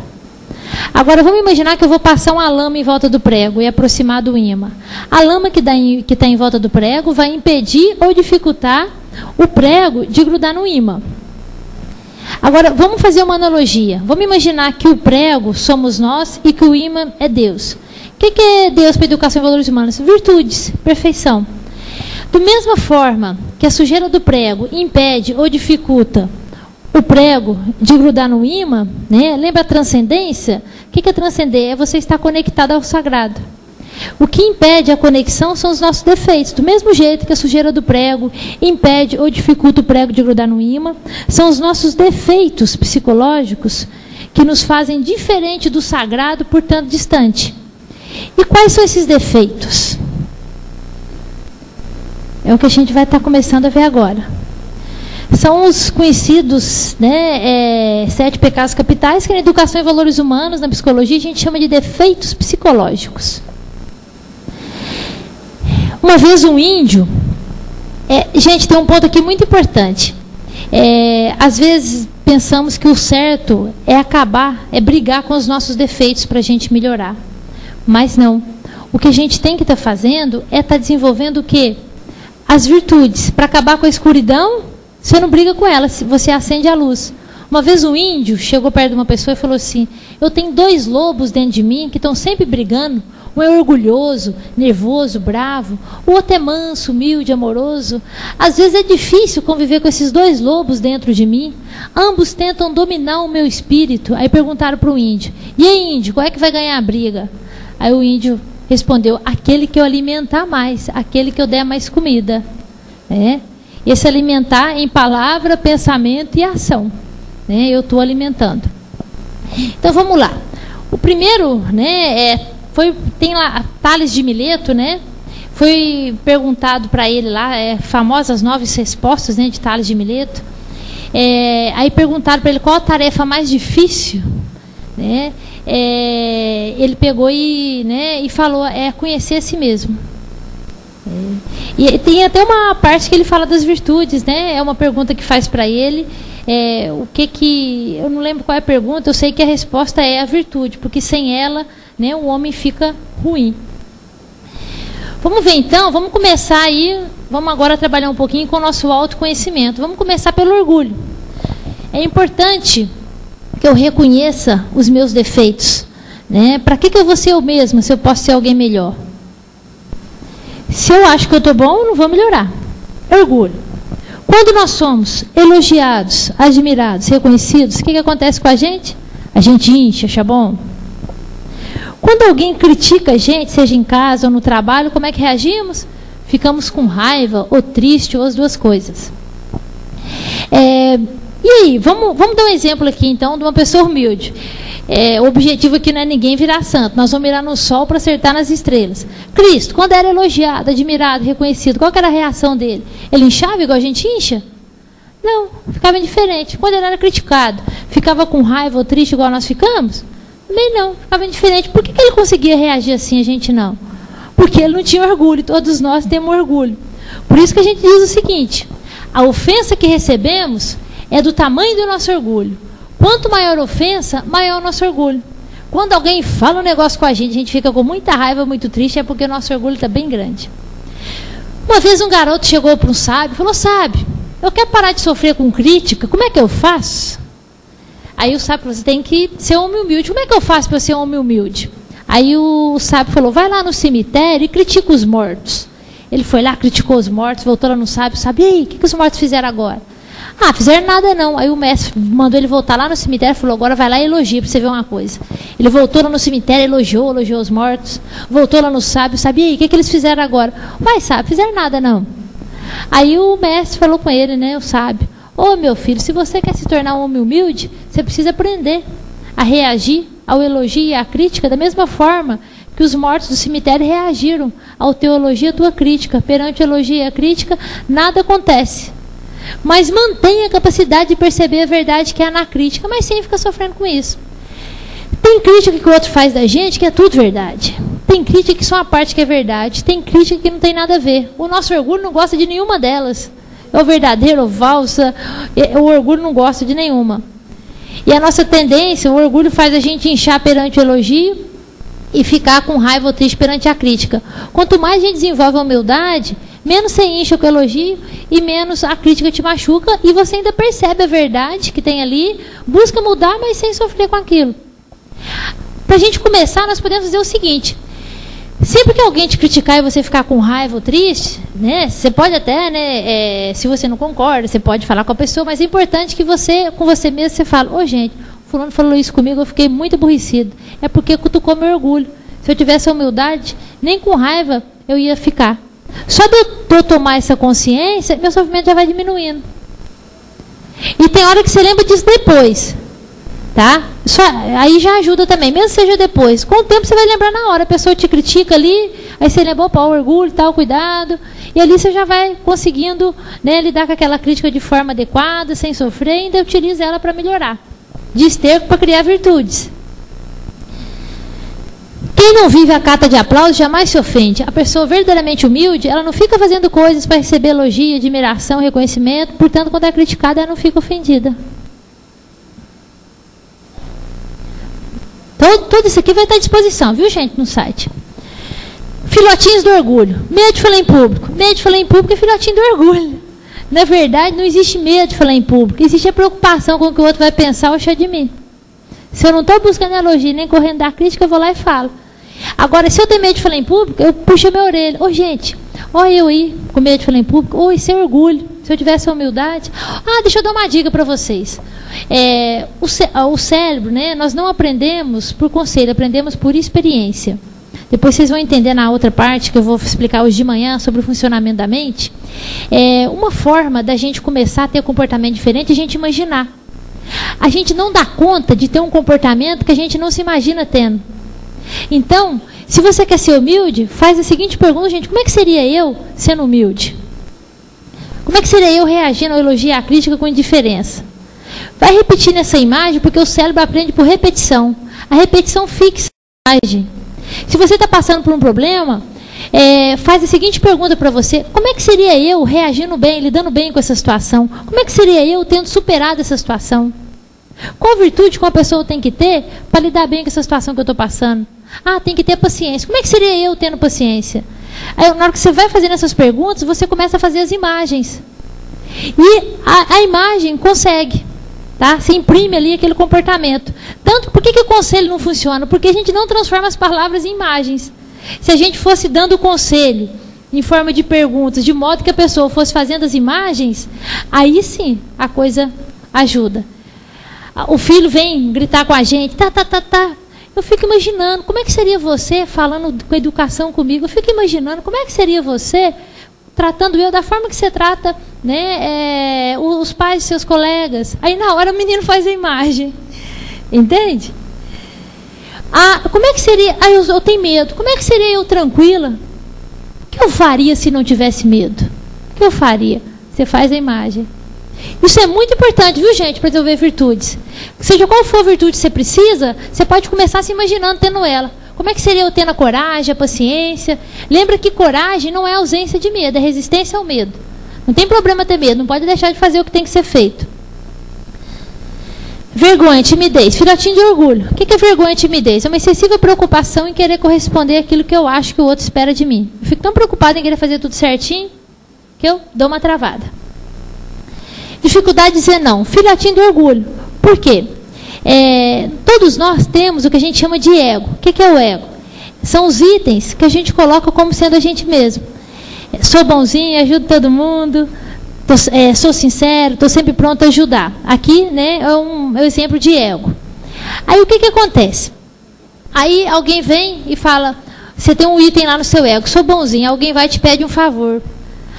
Agora vamos imaginar que eu vou passar uma lama em volta do prego e aproximar do ímã. A lama que está em volta do prego vai impedir ou dificultar o prego de grudar no ímã. Agora, vamos fazer uma analogia. Vamos imaginar que o prego somos nós e que o ímã é Deus. O que é Deus para a Educação em Valores Humanos? Virtudes, perfeição. Da mesma forma que a sujeira do prego impede ou dificulta o prego de grudar no ímã, né? Lembra a transcendência? O que é transcender? É você estar conectado ao sagrado. O que impede a conexão são os nossos defeitos. Do mesmo jeito que a sujeira do prego impede ou dificulta o prego de grudar no ímã, são os nossos defeitos psicológicos que nos fazem diferente do sagrado, portanto distante. E quais são esses defeitos? É o que a gente vai estar começando a ver agora. São os conhecidos, né, 7 pecados capitais, que na educação e valores humanos, na psicologia, a gente chama de defeitos psicológicos. Uma vez um índio... gente, tem um ponto aqui muito importante. Às vezes pensamos que o certo é acabar, é brigar com os nossos defeitos para a gente melhorar. Mas não. O que a gente tem que estar fazendo é estar desenvolvendo o quê? As virtudes. Para acabar com a escuridão, você não briga com ela, você acende a luz. Uma vez um índio chegou perto de uma pessoa e falou assim: eu tenho 2 lobos dentro de mim que estão sempre brigando. Um é orgulhoso, nervoso, bravo. O outro é manso, humilde, amoroso. Às vezes é difícil conviver com esses 2 lobos dentro de mim. Ambos tentam dominar o meu espírito. Aí perguntaram para o índio: e aí, índio, qual é que vai ganhar a briga? Aí o índio respondeu: aquele que eu alimentar mais, aquele que eu der mais comida. Esse alimentar em palavra, pensamento e ação. Eu estou alimentando. Então vamos lá. O primeiro, tem lá Tales de Mileto, foi perguntado para ele lá, famosas 9 respostas, de Tales de Mileto. Aí perguntaram para ele qual a tarefa mais difícil, ele pegou e falou: conhecer a si mesmo. E tem até uma parte que ele fala das virtudes, é uma pergunta que faz para ele. Eu não lembro qual é a pergunta, eu sei que a resposta é a virtude, porque sem ela, o homem fica ruim. Vamos ver então, vamos começar aí, vamos agora trabalhar um pouquinho com o nosso autoconhecimento. Vamos começar pelo orgulho. É importante que eu reconheça os meus defeitos. Para que eu vou ser eu mesma se eu posso ser alguém melhor? Se eu acho que eu estou bom, eu não vou melhorar. Orgulho. Quando nós somos elogiados, admirados, reconhecidos, o que acontece com a gente? A gente incha, acha bom. Quando alguém critica a gente, seja em casa ou no trabalho, como é que reagimos? Ficamos com raiva, ou triste, ou as duas coisas. E aí, vamos dar um exemplo aqui, então, de uma pessoa humilde. O objetivo aqui não é ninguém virar santo. Nós vamos mirar no sol para acertar nas estrelas. Cristo, quando era elogiado, admirado, reconhecido, qual que era a reação dele? Ele inchava igual a gente incha? Não, ficava indiferente. Quando ele era criticado, ficava com raiva ou triste igual nós ficamos? Também não, ficava indiferente. Por que ele conseguia reagir assim, a gente não? Porque ele não tinha orgulho. Todos nós temos orgulho. Por isso que a gente diz o seguinte: a ofensa que recebemos é do tamanho do nosso orgulho. Quanto maior a ofensa, maior o nosso orgulho. Quando alguém fala um negócio com a gente fica com muita raiva, muito triste, é porque o nosso orgulho está bem grande. Uma vez um garoto chegou para um sábio e falou: sábio, eu quero parar de sofrer com crítica, como é que eu faço? Aí o sábio falou: você tem que ser homem humilde. Como é que eu faço para ser homem humilde? Aí o sábio falou: vai lá no cemitério e critica os mortos. Ele foi lá, criticou os mortos, voltou lá no sábio: e aí, o que os mortos fizeram agora? Fizeram nada não. Aí o mestre mandou ele voltar lá no cemitério e falou: agora vai lá e elogia para você ver uma coisa. Ele voltou lá no cemitério, elogiou os mortos. Voltou lá no sábio: e aí, o que eles fizeram agora? Vai, sábio, fizeram nada não. Aí o mestre falou com ele, o sábio: meu filho, se você quer se tornar um homem humilde, você precisa aprender a reagir ao elogio e à crítica da mesma forma que os mortos do cemitério reagiram ao teu elogio e à tua crítica. Perante o elogio e a crítica, nada acontece. Mas mantenha a capacidade de perceber a verdade que há na crítica, mas sem ficar sofrendo com isso. Tem crítica que o outro faz da gente que é tudo verdade. Tem crítica que só uma parte que é verdade. Tem crítica que não tem nada a ver. O nosso orgulho não gosta de nenhuma delas. Ou verdadeiro, ou falsa. O orgulho não gosta de nenhuma. E a nossa tendência, o orgulho faz a gente inchar perante o elogio e ficar com raiva ou triste perante a crítica. Quanto mais a gente desenvolve a humildade, menos você incha com o elogio e menos a crítica te machuca, e você ainda percebe a verdade que tem ali, busca mudar, mas sem sofrer com aquilo. Para a gente começar, nós podemos dizer o seguinte: sempre que alguém te criticar e você ficar com raiva ou triste, você pode até, se você não concorda, você pode falar com a pessoa, mas é importante que você, com você mesmo, você fale: gente, fulano falou isso comigo, eu fiquei muito aborrecido. É porque cutucou meu orgulho. Se eu tivesse a humildade, nem com raiva eu ia ficar. Só de eu tomar essa consciência, meu sofrimento já vai diminuindo. E tem hora que você lembra disso depois. Tá? Aí já ajuda também, mesmo que seja depois. Com o tempo você vai lembrar na hora. A pessoa te critica ali, aí você lembra, opa, o orgulho e tal, cuidado. E ali você já vai conseguindo, né, lidar com aquela crítica de forma adequada, sem sofrer, e ainda utiliza ela para melhorar. De esterco para criar virtudes. Quem não vive a cata de aplausos jamais se ofende. A pessoa verdadeiramente humilde, ela não fica fazendo coisas para receber elogio, admiração, reconhecimento, portanto, quando é criticada, ela não fica ofendida. Tudo isso aqui vai estar à disposição, viu, gente, no site. Filhotinhos do orgulho. Medo de falar em público. Medo de falar em público é filhotinho do orgulho. Na verdade, não existe medo de falar em público. Existe a preocupação com o que o outro vai pensar ou achar de mim. Se eu não estou buscando elogio nem correndo da crítica, eu vou lá e falo. Agora, se eu tenho medo de falar em público, eu puxo a minha orelha. Ô, gente, olha eu aí, com medo de falar em público. Ô, isso é orgulho. Se eu tivesse a humildade... deixa eu dar uma dica para vocês. O cérebro, né, nós não aprendemos por conselho, aprendemos por experiência. Depois vocês vão entender na outra parte, que eu vou explicar hoje de manhã, sobre o funcionamento da mente. Uma forma da gente começar a ter um comportamento diferente é a gente imaginar. A gente não dá conta de ter um comportamento que a gente não se imagina tendo. Então, se você quer ser humilde, faz a seguinte pergunta, gente: como é que seria eu sendo humilde? Como é que seria eu reagindo ao elogio e à crítica com indiferença? Vai repetir nessa imagem, porque o cérebro aprende por repetição. A repetição fixa a imagem. Se você está passando por um problema, faz a seguinte pergunta para você: como é que seria eu reagindo bem, lidando bem com essa situação? Como é que seria eu tendo superado essa situação? Qual virtude que uma pessoa tem que ter para lidar bem com essa situação que eu estou passando? Tem que ter paciência. Como é que seria eu tendo paciência? Aí, na hora que você vai fazendo essas perguntas, você começa a fazer as imagens. E a imagem consegue. Tá? Você imprime ali aquele comportamento. Tanto, por que o conselho não funciona? Porque a gente não transforma as palavras em imagens. Se a gente fosse dando o conselho em forma de perguntas, de modo que a pessoa fosse fazendo as imagens, aí sim a coisa ajuda. O filho vem gritar com a gente, tá. Eu fico imaginando, como é que seria você falando com educação comigo? Eu fico imaginando, como é que seria você tratando eu da forma que você trata, né, os pais de seus colegas. Aí na hora o menino faz a imagem. Entende? Como é que seria? Eu tenho medo. Como é que seria eu tranquila? O que eu faria se não tivesse medo? O que eu faria? Você faz a imagem. Isso é muito importante, viu, gente, para desenvolver virtudes. Seja qual for a virtude que você precisa, você pode começar se imaginando tendo ela. Como é que seria eu tendo a coragem, a paciência? Lembra que coragem não é ausência de medo, é resistência ao medo. Não tem problema ter medo, não pode deixar de fazer o que tem que ser feito. Vergonha, timidez, filhotinho de orgulho. O que é vergonha e timidez? É uma excessiva preocupação em querer corresponder àquilo que eu acho que o outro espera de mim. Eu fico tão preocupada em querer fazer tudo certinho que eu dou uma travada. Dificuldade de dizer não. Filhotinho de orgulho. Por quê? Todos nós temos o que a gente chama de ego. O que é o ego? São os itens que a gente coloca como sendo a gente mesmo. Sou bonzinho, ajudo todo mundo, sou sincero, estou sempre pronto a ajudar. Aqui, né, é um exemplo de ego. Aí o que acontece? Aí alguém vem e fala, você tem um item lá no seu ego, sou bonzinho, alguém vai e te pede um favor.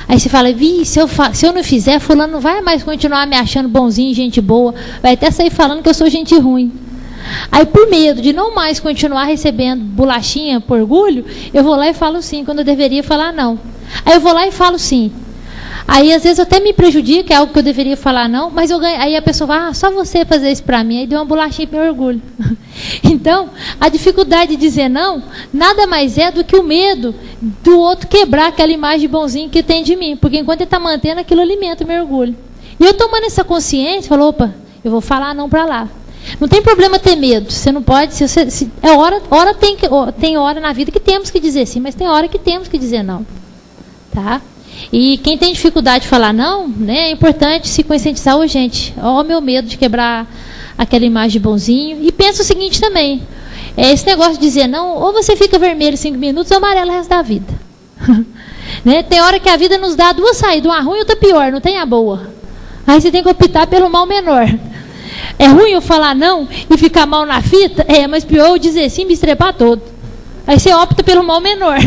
Aí você fala, se eu não fizer, fulano não vai mais continuar me achando bonzinho, gente boa, vai até sair falando que eu sou gente ruim. Aí, por medo de não mais continuar recebendo bolachinha por orgulho, eu vou lá e falo sim, quando eu deveria falar não. Aí eu vou lá e falo sim. Aí, às vezes, até me prejudica, é algo que eu deveria falar não, mas eu ganho. Aí a pessoa vai, só você fazer isso para mim. Aí deu uma bolachinha para meu orgulho. Então, a dificuldade de dizer não, nada mais é do que o medo do outro quebrar aquela imagem de bonzinho que tem de mim. Porque enquanto ele está mantendo, aquilo alimenta o meu orgulho. E eu tomando essa consciência, falo, opa, eu vou falar não para lá. Não tem problema ter medo. Você não pode. Tem hora na vida que temos que dizer sim, mas tem hora que temos que dizer não. Tá? E quem tem dificuldade de falar não, né, é importante se conscientizar, gente, ó, o meu medo de quebrar aquela imagem de bonzinho. E pensa o seguinte também, esse negócio de dizer não, ou você fica vermelho 5 minutos ou amarelo o resto da vida. Né? Tem hora que a vida nos dá duas saídas, uma ruim e outra pior, não tem a boa. Aí você tem que optar pelo mal menor. É ruim eu falar não e ficar mal na fita? Mas pior eu dizer sim e me estrepar todo. Aí você opta pelo mal menor.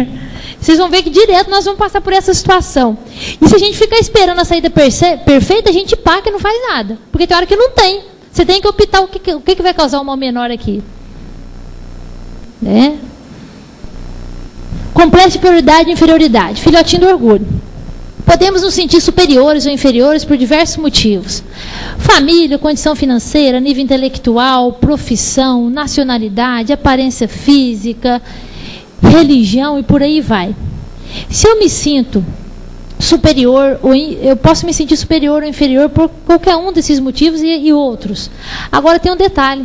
Vocês vão ver que direto nós vamos passar por essa situação. E se a gente ficar esperando a saída perfeita, a gente paga e não faz nada. Porque tem hora que não tem. Você tem que optar o que vai causar um mal menor aqui. Né? Complexo de prioridade e inferioridade. Filhotinho do orgulho. Podemos nos sentir superiores ou inferiores por diversos motivos. Família, condição financeira, nível intelectual, profissão, nacionalidade, aparência física, religião e por aí vai. Se eu me sinto superior, eu posso me sentir superior ou inferior por qualquer um desses motivos e outros. Agora tem um detalhe.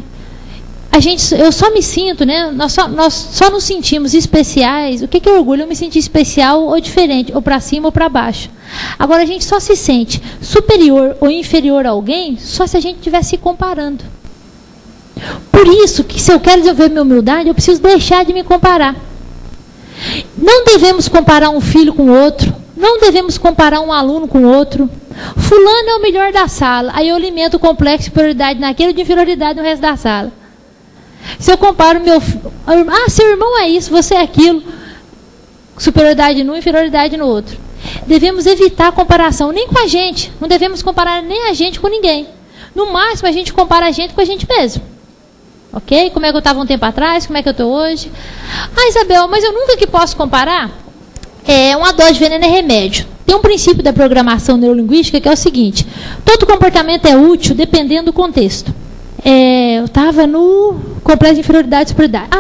Eu só me sinto, né? Nós só nos sentimos especiais. O que é orgulho? Eu me sentir especial ou diferente, ou para cima ou para baixo. Agora a gente só se sente superior ou inferior a alguém só se a gente estiver se comparando. Por isso que se eu quero desenvolver minha humildade, eu preciso deixar de me comparar. Não devemos comparar um filho com outro. Não devemos comparar um aluno com outro. Fulano é o melhor da sala. Aí eu alimento o complexo de prioridade naquele, de inferioridade no resto da sala. Se eu comparo seu irmão é isso, você é aquilo. Superioridade num, inferioridade no outro. Devemos evitar a comparação, nem com a gente. Não devemos comparar nem a gente com ninguém. No máximo, a gente compara a gente com a gente mesmo. Ok? Como é que eu estava um tempo atrás, como é que eu estou hoje. Ah, Isabel, mas eu nunca que posso comparar. Uma dose de veneno é remédio. Tem um princípio da programação neurolinguística que é o seguinte. Todo comportamento é útil dependendo do contexto. Eu estava no complexo de inferioridade e superioridade.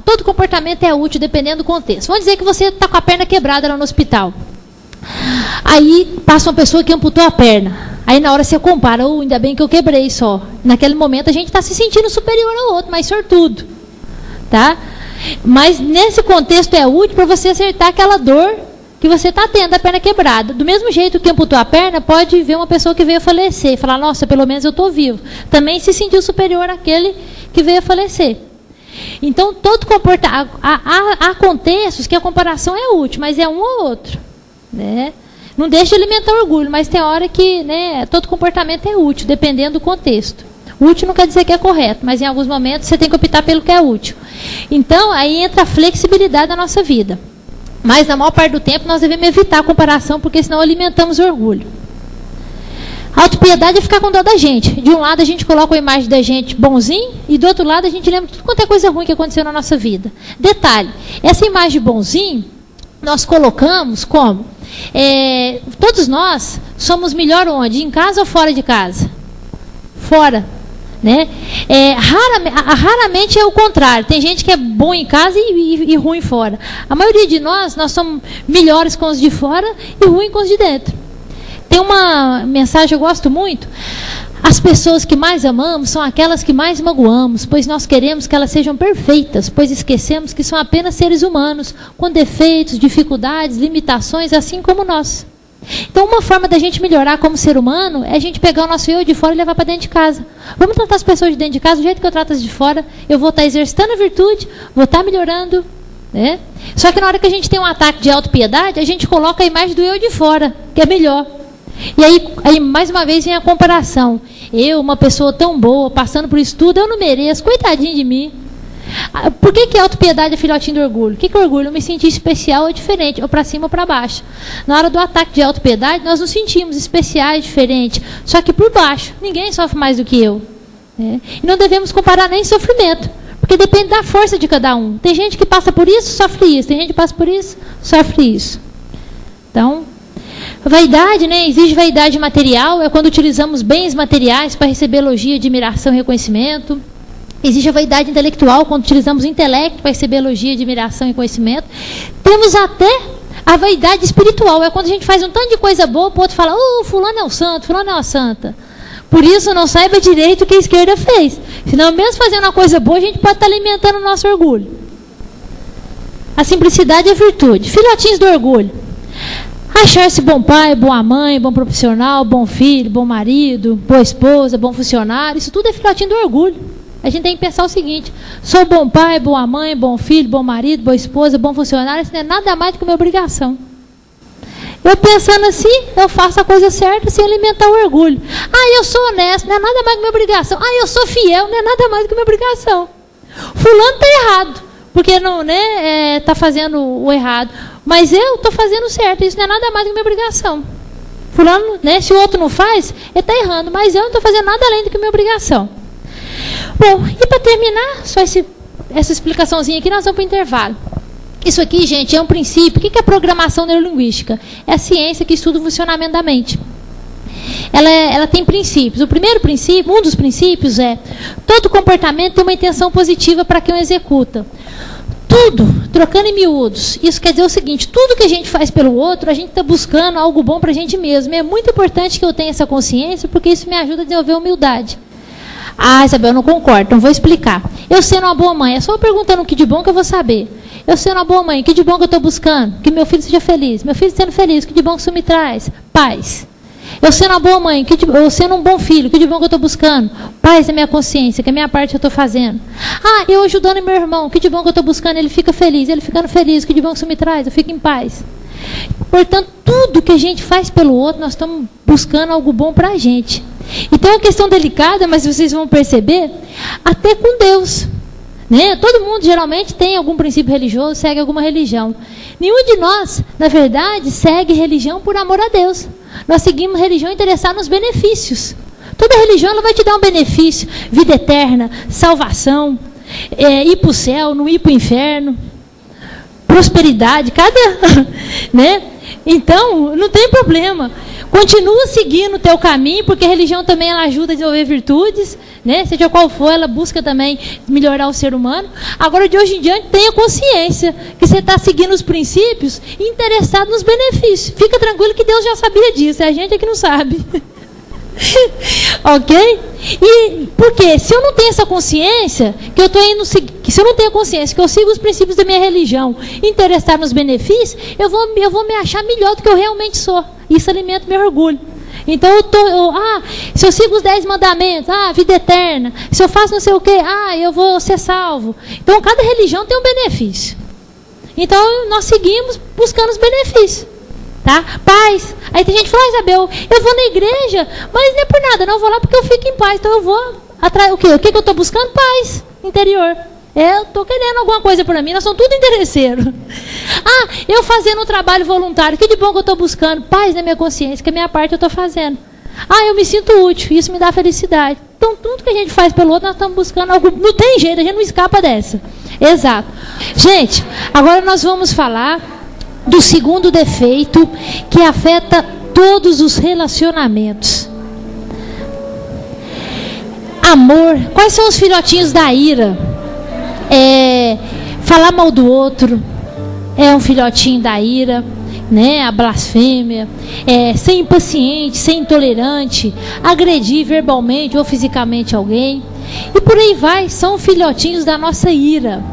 Todo comportamento é útil dependendo do contexto. Vamos dizer que você está com a perna quebrada lá no hospital. Aí passa uma pessoa que amputou a perna. Aí na hora você compara, ainda bem que eu quebrei só. Naquele momento a gente está se sentindo superior ao outro, mais sortudo. Tá? Mas nesse contexto é útil para você acertar aquela dor que você está tendo, a perna quebrada. Do mesmo jeito que amputou a perna, pode ver uma pessoa que veio a falecer e falar, nossa, pelo menos eu estou vivo. Também se sentiu superior àquele que veio a falecer. Então, todo comportamento... Há contextos que a comparação é útil, mas é um ou outro. Né? Não deixe de alimentar orgulho, mas tem hora que todo comportamento é útil, dependendo do contexto. Útil não quer dizer que é correto, mas em alguns momentos você tem que optar pelo que é útil. Então, aí entra a flexibilidade da nossa vida. Mas, na maior parte do tempo, nós devemos evitar a comparação, porque senão alimentamos orgulho. A autopiedade é ficar com dó da gente. De um lado, a gente coloca a imagem da gente bonzinho, e do outro lado, a gente lembra tudo quanto é coisa ruim que aconteceu na nossa vida. Detalhe, essa imagem de bonzinho, nós colocamos como? Todos nós somos melhor onde? Em casa ou fora de casa? Fora. Né? Raramente é o contrário. Tem gente que é bom em casa e ruim fora. A maioria de nós somos melhores com os de fora e ruim com os de dentro. Tem uma mensagem que eu gosto muito. As pessoas que mais amamos são aquelas que mais magoamos, pois nós queremos que elas sejam perfeitas, pois esquecemos que são apenas seres humanos, com defeitos, dificuldades, limitações, assim como nós. Então, uma forma da gente melhorar como ser humano é a gente pegar o nosso eu de fora e levar para dentro de casa. Vamos tratar as pessoas de dentro de casa do jeito que eu trato as de fora. Eu vou estar exercitando a virtude, vou estar melhorando. Né? Só que na hora que a gente tem um ataque de autopiedade, a gente coloca a imagem do eu de fora, que é melhor. E aí mais uma vez vem a comparação. Eu, uma pessoa tão boa, passando por isso tudo, eu não mereço, coitadinho de mim. Por que autopiedade é filhotinho do orgulho? O que é orgulho? Eu me sentir especial ou diferente, ou para cima ou para baixo. Na hora do ataque de autopiedade, nós nos sentimos especiais, diferentes, só que por baixo. Ninguém sofre mais do que eu. Né? E não devemos comparar nem sofrimento, porque depende da força de cada um. Tem gente que passa por isso, sofre isso. Tem gente que passa por isso, sofre isso. Então, vaidade, né? Exige vaidade material, é quando utilizamos bens materiais para receber elogio, admiração e reconhecimento. Existe a vaidade intelectual, quando utilizamos o intelecto para receber elogio, admiração e conhecimento. Temos até a vaidade espiritual, é quando a gente faz um tanto de coisa boa, o outro fala, fulano é o santo, fulano é uma santa. Por isso, não saiba direito o que a esquerda fez. Senão, mesmo fazendo uma coisa boa, a gente pode estar alimentando o nosso orgulho. A simplicidade é virtude. Filhotinhos do orgulho. Achar-se bom pai, boa mãe, bom profissional, bom filho, bom marido, boa esposa, bom funcionário, isso tudo é filhotinho do orgulho. A gente tem que pensar o seguinte, sou bom pai, boa mãe, bom filho, bom marido, boa esposa, bom funcionário, isso não é nada mais do que uma obrigação. Eu pensando assim, eu faço a coisa certa sem alimentar o orgulho. Eu sou honesto, não é nada mais do que minha obrigação. Eu sou fiel, não é nada mais do que minha obrigação. Fulano está errado, porque não, né, tá fazendo o errado. Mas eu estou fazendo certo, isso não é nada mais do que minha obrigação. Fulano, né, se o outro não faz, ele está errando, mas eu não estou fazendo nada além do que minha obrigação. Bom, e para terminar, só essa explicaçãozinha aqui, nós vamos para o intervalo. Isso aqui, gente, é um princípio. O que é programação neurolinguística? É a ciência que estuda o funcionamento da mente. Ela tem princípios. O primeiro princípio, um dos princípios é: todo comportamento tem uma intenção positiva para quem o executa. Tudo, trocando em miúdos. Isso quer dizer o seguinte: tudo que a gente faz pelo outro, a gente está buscando algo bom para a gente mesmo. E é muito importante que eu tenha essa consciência, porque isso me ajuda a desenvolver humildade. Ah, Isabel, eu não concordo, então vou explicar. Eu sendo uma boa mãe, é só perguntando o que de bom que eu vou saber. Eu sendo uma boa mãe, o que de bom que eu estou buscando? Que meu filho seja feliz. Meu filho sendo feliz, o que de bom que isso me traz? Paz. Eu sendo uma boa mãe, eu sendo um bom filho, o que de bom que eu estou buscando? Paz na minha consciência, que é a minha parte que eu estou fazendo. Ah, eu ajudando meu irmão, o que de bom que eu estou buscando? Ele fica feliz, ele ficando feliz, o que de bom que isso me traz? Eu fico em paz. Portanto, tudo que a gente faz pelo outro, nós estamos buscando algo bom para a gente. Então é uma questão delicada, mas vocês vão perceber, até com Deus. Né? Todo mundo geralmente tem algum princípio religioso, segue alguma religião. Nenhum de nós, na verdade, segue religião por amor a Deus. Nós seguimos religião interessada nos benefícios. Toda religião ela vai te dar um benefício: vida eterna, salvação, ir para o céu, não ir para o inferno, prosperidade, né? Então, não tem problema. Continua seguindo o teu caminho, porque a religião também ela ajuda a desenvolver virtudes, né? Seja qual for, ela busca também melhorar o ser humano. Agora, de hoje em diante, tenha consciência que você está seguindo os princípios e interessado nos benefícios. Fica tranquilo que Deus já sabia disso, é a gente é que não sabe. Ok? E por quê? Se eu não tenho essa consciência, que eu estou indo, se eu não tenho consciência que eu sigo os princípios da minha religião, interessar nos benefícios, eu vou me achar melhor do que eu realmente sou. Isso alimenta meu orgulho. Então se eu sigo os 10 mandamentos, vida eterna. Se eu faço não sei o quê, eu vou ser salvo. Então cada religião tem um benefício. Então nós seguimos buscando os benefícios. Tá? Paz. Aí tem gente que fala: Isabel, eu vou na igreja, mas não é por nada, não, eu vou lá porque eu fico em paz. Então eu vou atrás. O que eu estou buscando? Paz interior. Eu estou querendo alguma coisa para mim, nós somos tudo interesseiros. Eu fazendo um trabalho voluntário, que de bom que eu estou buscando? Paz na minha consciência, que a minha parte eu estou fazendo. Eu me sinto útil, isso me dá felicidade. Então tudo que a gente faz pelo outro, nós estamos buscando algo. Não tem jeito, a gente não escapa dessa. Exato. Gente, agora nós vamos falar do segundo defeito que afeta todos os relacionamentos. Amor. Quais são os filhotinhos da ira? Falar mal do outro é um filhotinho da ira, né? A blasfêmia, ser impaciente, ser intolerante, agredir verbalmente ou fisicamente alguém, e por aí vai, são filhotinhos da nossa ira.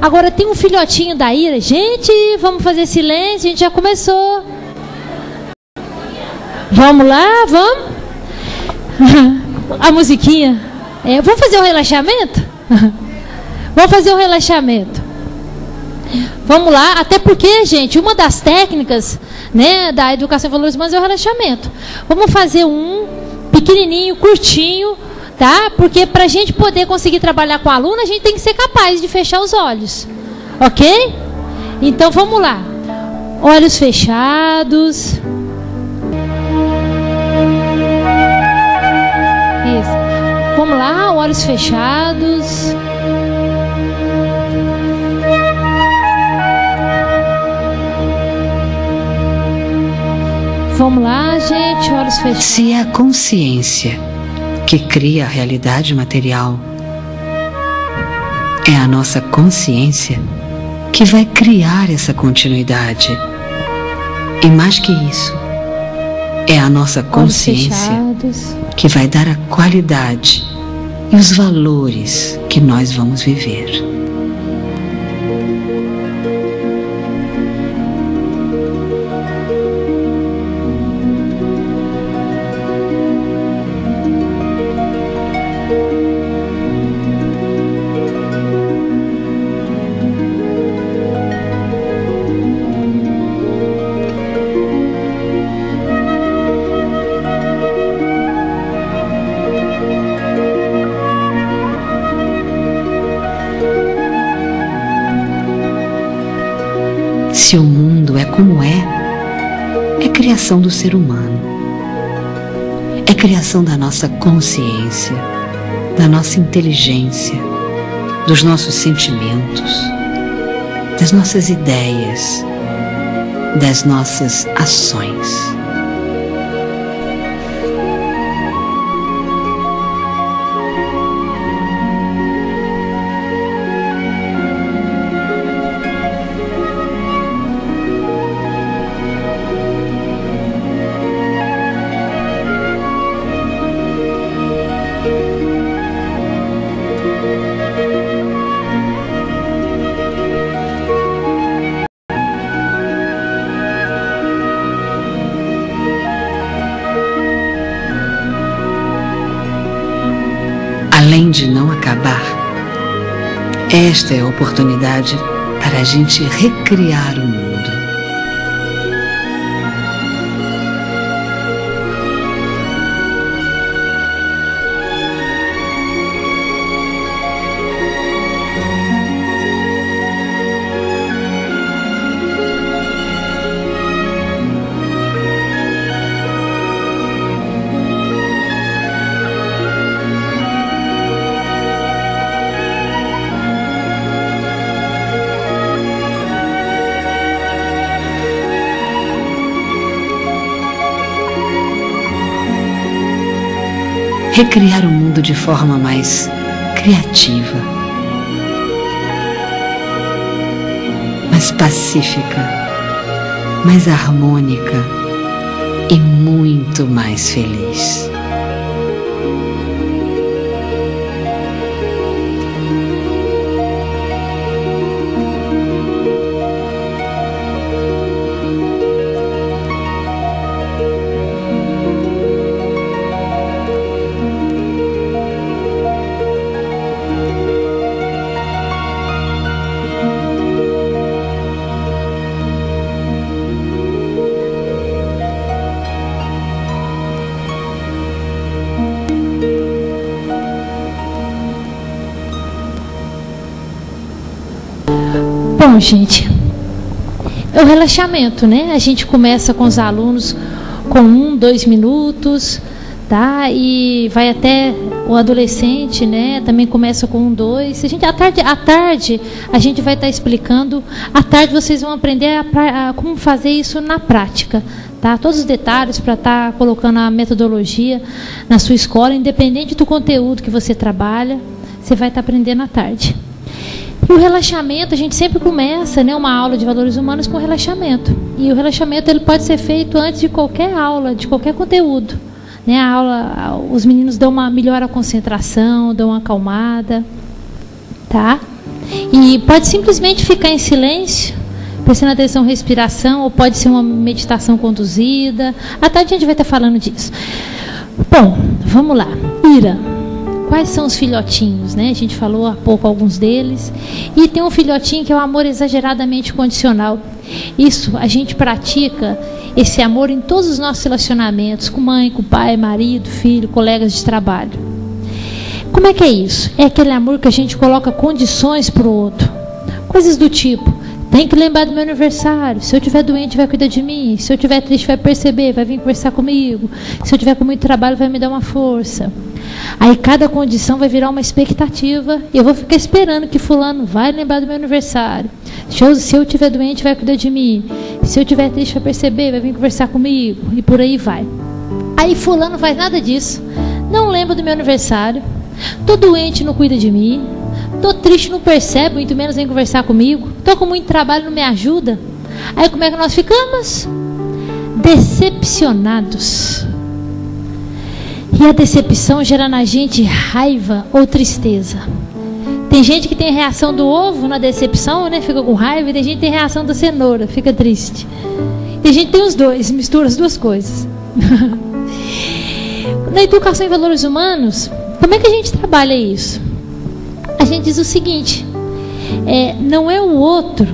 Agora tem um filhotinho da ira. Gente, vamos fazer silêncio, a gente já começou. Vamos lá, vamos. A musiquinha. Vamos fazer um relaxamento? Vamos fazer um relaxamento. Vamos lá, até porque, gente, uma das técnicas, né, da educação em valores humanos é o relaxamento. Vamos fazer um pequenininho, curtinho, tá? Porque para a gente poder conseguir trabalhar com o aluno, a gente tem que ser capaz de fechar os olhos. Ok? Então vamos lá. Olhos fechados. Isso. Vamos lá, olhos fechados. Vamos lá, gente, olhos fechados. Se é a consciência que cria a realidade material, é a nossa consciência que vai criar essa continuidade. E mais que isso, é a nossa consciência que vai dar a qualidade e os valores que nós vamos viver. Se o mundo é como é criação do ser humano. É criação da nossa consciência, da nossa inteligência, dos nossos sentimentos, das nossas ideias, das nossas ações. Além de não acabar, esta é a oportunidade para a gente recriar o mundo. Recriar o mundo de forma mais criativa, mais pacífica, mais harmônica e muito mais feliz. Bom, gente, é o relaxamento, né? A gente começa com os alunos com 1, 2 minutos, tá? E vai até o adolescente, né? Também começa com 1, 2. À tarde a gente vai estar explicando. À tarde vocês vão aprender a como fazer isso na prática, tá? Todos os detalhes para estar colocando a metodologia na sua escola, independente do conteúdo que você trabalha, você vai estar aprendendo à tarde. E o relaxamento, a gente sempre começa, né, uma aula de valores humanos com relaxamento. E o relaxamento ele pode ser feito antes de qualquer aula, de qualquer conteúdo. Né, a aula, os meninos melhoram a concentração, dão uma acalmada. Tá? E pode simplesmente ficar em silêncio, prestando atenção à respiração, ou pode ser uma meditação conduzida. À tarde a gente vai estar falando disso. Bom, vamos lá. Ira. Quais são os filhotinhos, né? A gente falou há pouco alguns deles. E tem um filhotinho que é o amor exageradamente condicional. Isso, a gente pratica esse amor em todos os nossos relacionamentos, com mãe, com pai, marido, filho, colegas de trabalho. Como é que é isso? É aquele amor que a gente coloca condições para o outro. Coisas do tipo, tem que lembrar do meu aniversário. Se eu estiver doente, vai cuidar de mim. Se eu estiver triste, vai perceber, vai vir conversar comigo. Se eu estiver com muito trabalho, vai me dar uma força. Aí cada condição vai virar uma expectativa. E eu vou ficar esperando que fulano vai lembrar do meu aniversário. Se eu estiver doente, vai cuidar de mim. Se eu estiver triste, vai perceber, vai vir conversar comigo. E por aí vai. Aí fulano não faz nada disso. Não lembra do meu aniversário. Tô doente, não cuida de mim. Tô triste, não percebe, muito menos vem conversar comigo. Tô com muito trabalho, não me ajuda. Aí como é que nós ficamos? Decepcionados. E a decepção gera na gente raiva ou tristeza. Tem gente que tem reação do ovo na decepção, né? Fica com raiva. E tem gente que tem reação da cenoura, fica triste. Tem gente que tem os dois, mistura as duas coisas. Na educação em valores humanos, como é que a gente trabalha isso? A gente diz o seguinte, não é o outro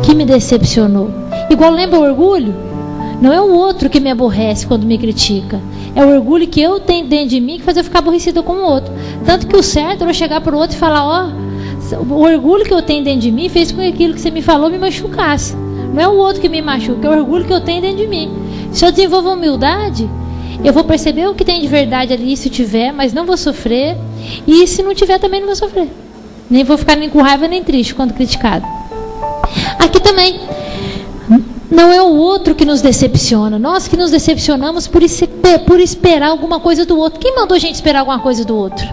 que me decepcionou. Igual lembra o orgulho? Não é o outro que me aborrece quando me critica. É o orgulho que eu tenho dentro de mim que faz eu ficar aborrecida com o outro. Tanto que o certo é eu chegar para o outro e falar, o orgulho que eu tenho dentro de mim fez com que aquilo que você me falou me machucasse. Não é o outro que me machuca, é o orgulho que eu tenho dentro de mim. Se eu desenvolvo humildade, eu vou perceber o que tem de verdade ali, se tiver, mas não vou sofrer. E se não tiver, também não vou sofrer. Nem vou ficar nem com raiva, nem triste quando criticado. Aqui também, não é o outro que nos decepciona. Nós que nos decepcionamos por esperar alguma coisa do outro. Quem mandou a gente esperar alguma coisa do outro?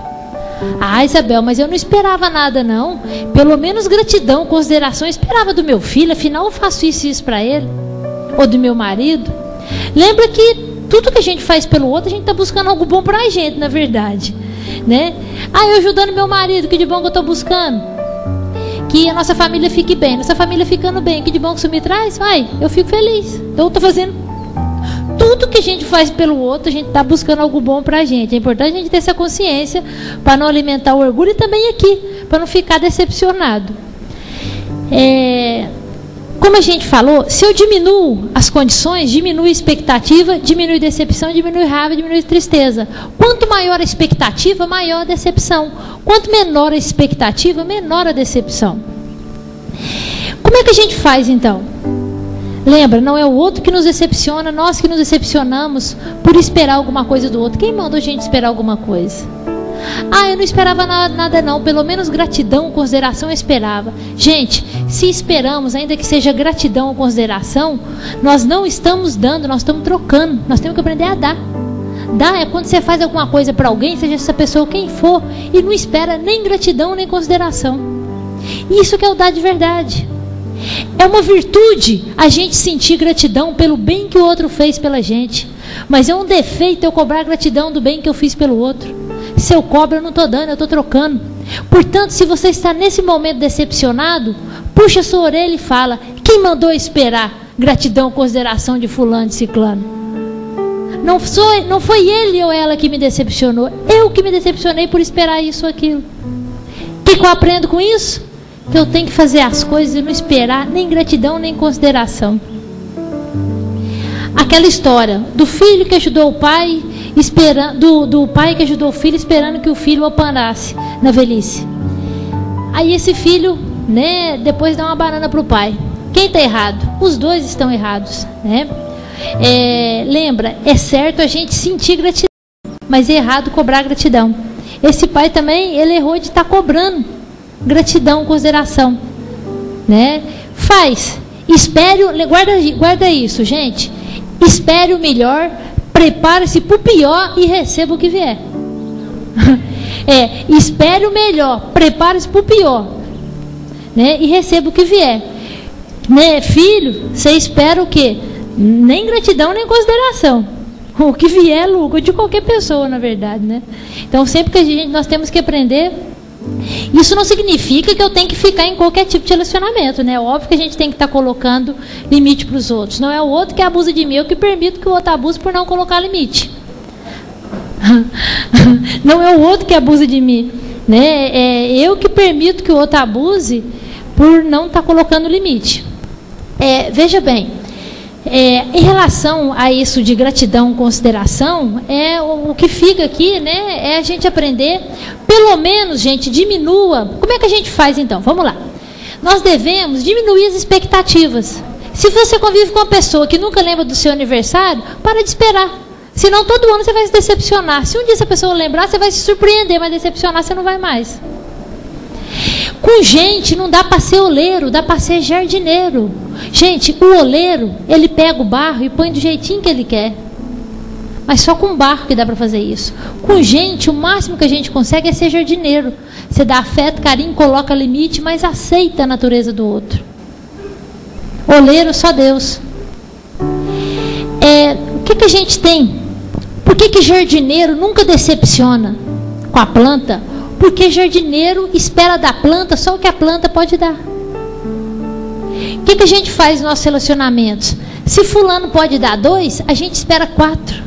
Ah, Isabel, mas eu não esperava nada, não. Pelo menos gratidão, consideração eu esperava do meu filho. Afinal, eu faço isso e isso para ele. Ou do meu marido. Lembra que tudo que a gente faz pelo outro, a gente está buscando algo bom para a gente, na verdade. Né? Ah, eu ajudando meu marido, que de bom que eu estou buscando. Que a nossa família fique bem. Nossa família ficando bem, que de bom que isso me traz. Vai, eu fico feliz. Então eu estou fazendo tudo que a gente faz pelo outro, a gente está buscando algo bom para a gente. É importante a gente ter essa consciência para não alimentar o orgulho e também aqui, para não ficar decepcionado. Como a gente falou, se eu diminuo as condições, diminui a expectativa, diminui decepção, diminui raiva, diminui tristeza. Quanto maior a expectativa, maior a decepção. Quanto menor a expectativa, menor a decepção. Como é que a gente faz então? Lembra, não é o outro que nos decepciona, nós que nos decepcionamos por esperar alguma coisa do outro. Quem mandou a gente esperar alguma coisa? Ah, eu não esperava nada não, pelo menos gratidão, consideração eu esperava. Gente, se esperamos, ainda que seja gratidão ou consideração, nós não estamos dando, nós estamos trocando. Nós temos que aprender a dar. Dar é quando você faz alguma coisa para alguém, seja essa pessoa quem for, e não espera nem gratidão nem consideração. Isso que é o dar de verdade. É uma virtude a gente sentir gratidão pelo bem que o outro fez pela gente. Mas é um defeito eu cobrar gratidão do bem que eu fiz pelo outro. Se eu cobro, eu não estou dando, eu estou trocando. Portanto, se você está nesse momento decepcionado, puxa a sua orelha e fala: quem mandou esperar gratidão, consideração de fulano, de ciclano? Não foi ele ou ela que me decepcionou. Eu que me decepcionei por esperar isso ou aquilo. O que eu aprendo com isso? Que eu tenho que fazer as coisas e não esperar nem gratidão, nem consideração. Aquela história do filho que ajudou o pai, do pai que ajudou o filho, esperando que o filho apanasse na velhice. Aí esse filho, né, depois dá uma banana para o pai. Quem está errado? Os dois estão errados, né? Lembra, é certo a gente sentir gratidão, mas é errado cobrar gratidão. Esse pai também, ele errou de estar cobrando gratidão, consideração, né? Espere, guarda isso, gente. Espere o melhor, prepare-se para o pior e receba o que vier. Espere o melhor, prepare-se para o pior, né? E receba o que vier, né? Filho, você espera o quê? Nem gratidão, nem consideração. O que vier é lucro de qualquer pessoa, na verdade, né? Então, sempre que nós temos que aprender. Isso não significa que eu tenho que ficar em qualquer tipo de relacionamento, né? Óbvio que a gente tem que estar colocando limite para os outros. Não é o outro que abusa de mim, eu que permito que o outro abuse por não colocar limite. Não é o outro que abusa de mim, né? É eu que permito que o outro abuse por não estar colocando limite. Veja bem, em relação a isso de gratidão, consideração, o que fica aqui, né, é a gente aprender, pelo menos, gente, diminua. Como é que a gente faz então? Vamos lá. Nós devemos diminuir as expectativas. Se você convive com uma pessoa que nunca lembra do seu aniversário, para de esperar. Senão todo ano você vai se decepcionar. Se um dia essa pessoa lembrar, você vai se surpreender, mas decepcionar você não vai mais. Com gente não dá para ser oleiro, dá para ser jardineiro. Gente, o oleiro, ele pega o barro e põe do jeitinho que ele quer. Mas só com barro que dá para fazer isso. Com gente, o máximo que a gente consegue é ser jardineiro. Você dá afeto, carinho, coloca limite, mas aceita a natureza do outro. Oleiro, só Deus. O que a gente tem? Por que jardineiro nunca decepciona com a planta? Porque jardineiro espera da planta só o que a planta pode dar. O que a gente faz nos nossos relacionamentos? Se fulano pode dar 2, a gente espera 4.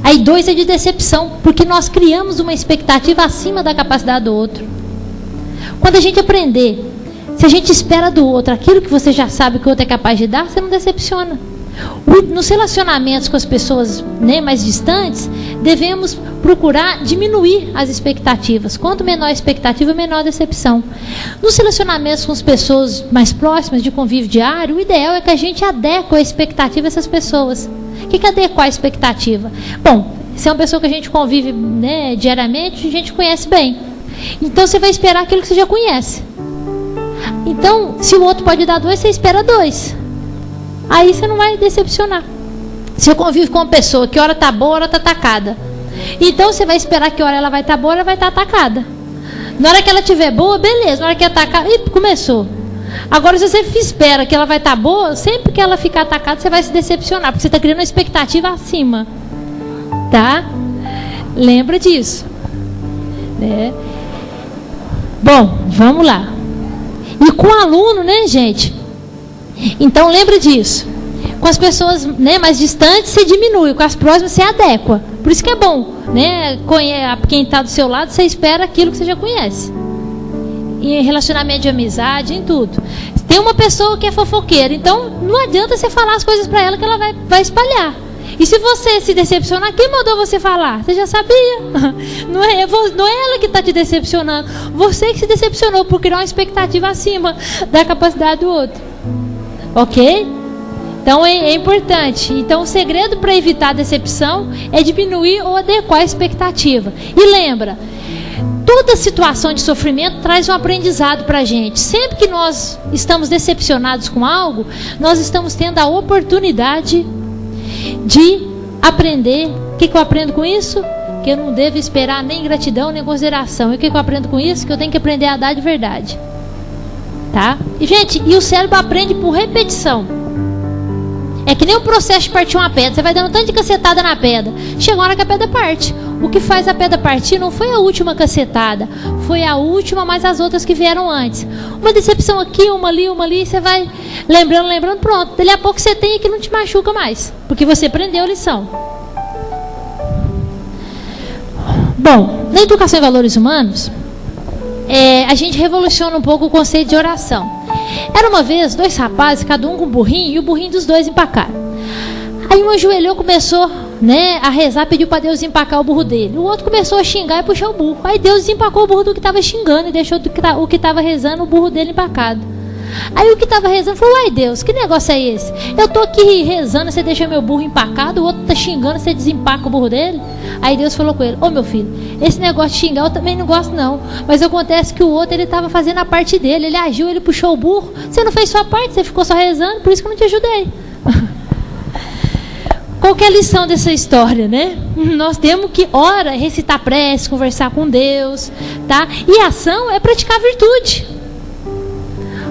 Aí 2 é de decepção, porque nós criamos uma expectativa acima da capacidade do outro. Quando a gente aprender, se a gente espera do outro aquilo que você já sabe que o outro é capaz de dar, você não decepciona. Nos relacionamentos com as pessoas, né, mais distantes, devemos procurar diminuir as expectativas. Quanto menor a expectativa, menor a decepção. Nos relacionamentos com as pessoas mais próximas, de convívio diário, o ideal é que a gente adeque a expectativa dessas pessoas. O que é adequar a expectativa? Bom, se é uma pessoa que a gente convive, né, diariamente, a gente conhece bem. Então você vai esperar aquilo que você já conhece. Então, se o outro pode dar 2, você espera 2. Aí você não vai decepcionar. Se eu convivo com uma pessoa que hora está boa, hora está atacada. Então você vai esperar que hora ela vai estar boa, ela vai estar atacada. Na hora que ela estiver boa, beleza. Na hora que atacar, começou. Agora, se você espera que ela vai estar boa, sempre que ela ficar atacada, você vai se decepcionar, porque você está criando uma expectativa acima. Tá? Lembra disso. Né? Bom, vamos lá. E com o aluno, né, gente? Então, lembra disso. Com as pessoas, né, mais distantes, você diminui. Com as próximas, você adequa. Por isso que é bom, né? Quem está do seu lado, você espera aquilo que você já conhece. Em relacionamento de amizade, em tudo. Tem uma pessoa que é fofoqueira, então não adianta você falar as coisas para ela que ela vai espalhar. E se você se decepcionar, quem mandou você falar? Você já sabia. Não é ela que está te decepcionando. Você que se decepcionou por criar uma expectativa acima da capacidade do outro. Ok? Então é importante. Então o segredo para evitar a decepção é diminuir ou adequar a expectativa. E lembra, toda situação de sofrimento traz um aprendizado para a gente. Sempre que nós estamos decepcionados com algo, nós estamos tendo a oportunidade de aprender. O que eu aprendo com isso? Que eu não devo esperar nem gratidão, nem consideração. E o que eu aprendo com isso? Que eu tenho que aprender a dar de verdade. Tá? E, gente, o cérebro aprende por repetição. É que nem o processo de partir uma pedra. Você vai dando tanto de cacetada na pedra. Chega uma hora que a pedra parte. O que faz a pedra partir não foi a última cacetada. Foi a última, mais as outras que vieram antes. Uma decepção aqui, uma ali. Você vai lembrando, pronto. Dali a pouco você tem e que não te machuca mais. Porque você aprendeu a lição. Bom, na educação em valores humanos, a gente revoluciona um pouco o conceito de oração. Era uma vez 2 rapazes, cada um com um burrinho, e o burrinho dos 2 empacaram. Aí um ajoelhou, começou, né, a rezar, pediu para Deus empacar o burro dele. O outro começou a xingar e puxar o burro. Aí Deus empacou o burro do que estava xingando e deixou o que estava rezando, o burro dele empacado. Aí o que estava rezando falou: uai, Deus, que negócio é esse? Eu estou aqui rezando, você deixa meu burro empacado, o outro está xingando, você desempaca o burro dele? Aí Deus falou com ele: ô meu filho, esse negócio de xingar eu também não gosto não. Mas acontece que o outro, ele estava fazendo a parte dele, ele agiu, ele puxou o burro. Você não fez sua parte, você ficou só rezando, por isso que eu não te ajudei. Qual que é a lição dessa história, né? Nós temos que, ora, recitar prece, conversar com Deus, tá? E a ação é praticar a virtude.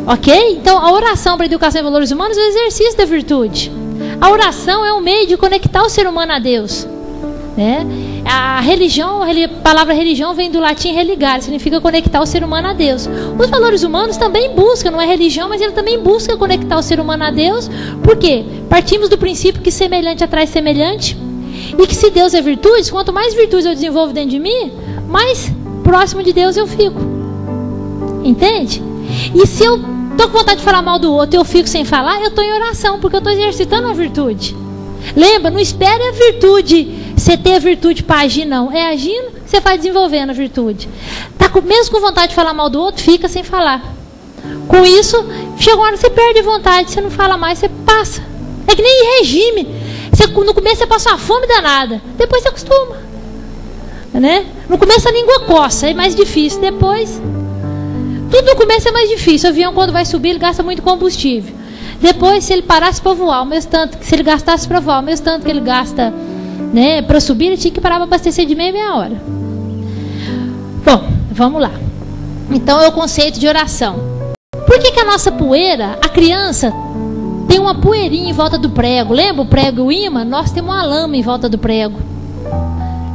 Ok? Então, a oração para a educação em valores humanos é o exercício da virtude. A oração é um meio de conectar o ser humano a Deus. Né? A religião, a palavra religião vem do latim religar, significa conectar o ser humano a Deus. Os valores humanos também buscam, não é religião, mas ele também busca conectar o ser humano a Deus. Por quê? Partimos do princípio que semelhante atrai semelhante. E que se Deus é virtude, quanto mais virtudes eu desenvolvo dentro de mim, mais próximo de Deus eu fico. Entende? E se eu estou com vontade de falar mal do outro e eu fico sem falar, eu estou em oração, porque eu estou exercitando a virtude. Lembra, não espere a virtude, você ter a virtude para agir, não. É agindo, você vai desenvolvendo a virtude. Mesmo com vontade de falar mal do outro, fica sem falar. Com isso, chega uma hora que você perde vontade, você não fala mais, você passa. É que nem regime. No começo você passa uma fome danada, depois você acostuma. Né? No começo a língua coça, é mais difícil, depois... Tudo no começo é mais difícil. O avião, quando vai subir, ele gasta muito combustível. Depois, se ele parasse para voar, o mesmo tanto, se ele gastasse para voar, o mesmo tanto que ele gasta, né, para subir, ele tinha que parar para abastecer de meia hora. Bom, vamos lá. Então, é o conceito de oração. Por que a nossa poeira, a criança, tem uma poeirinha em volta do prego? Lembra o prego e o ímã? Nós temos uma lama em volta do prego.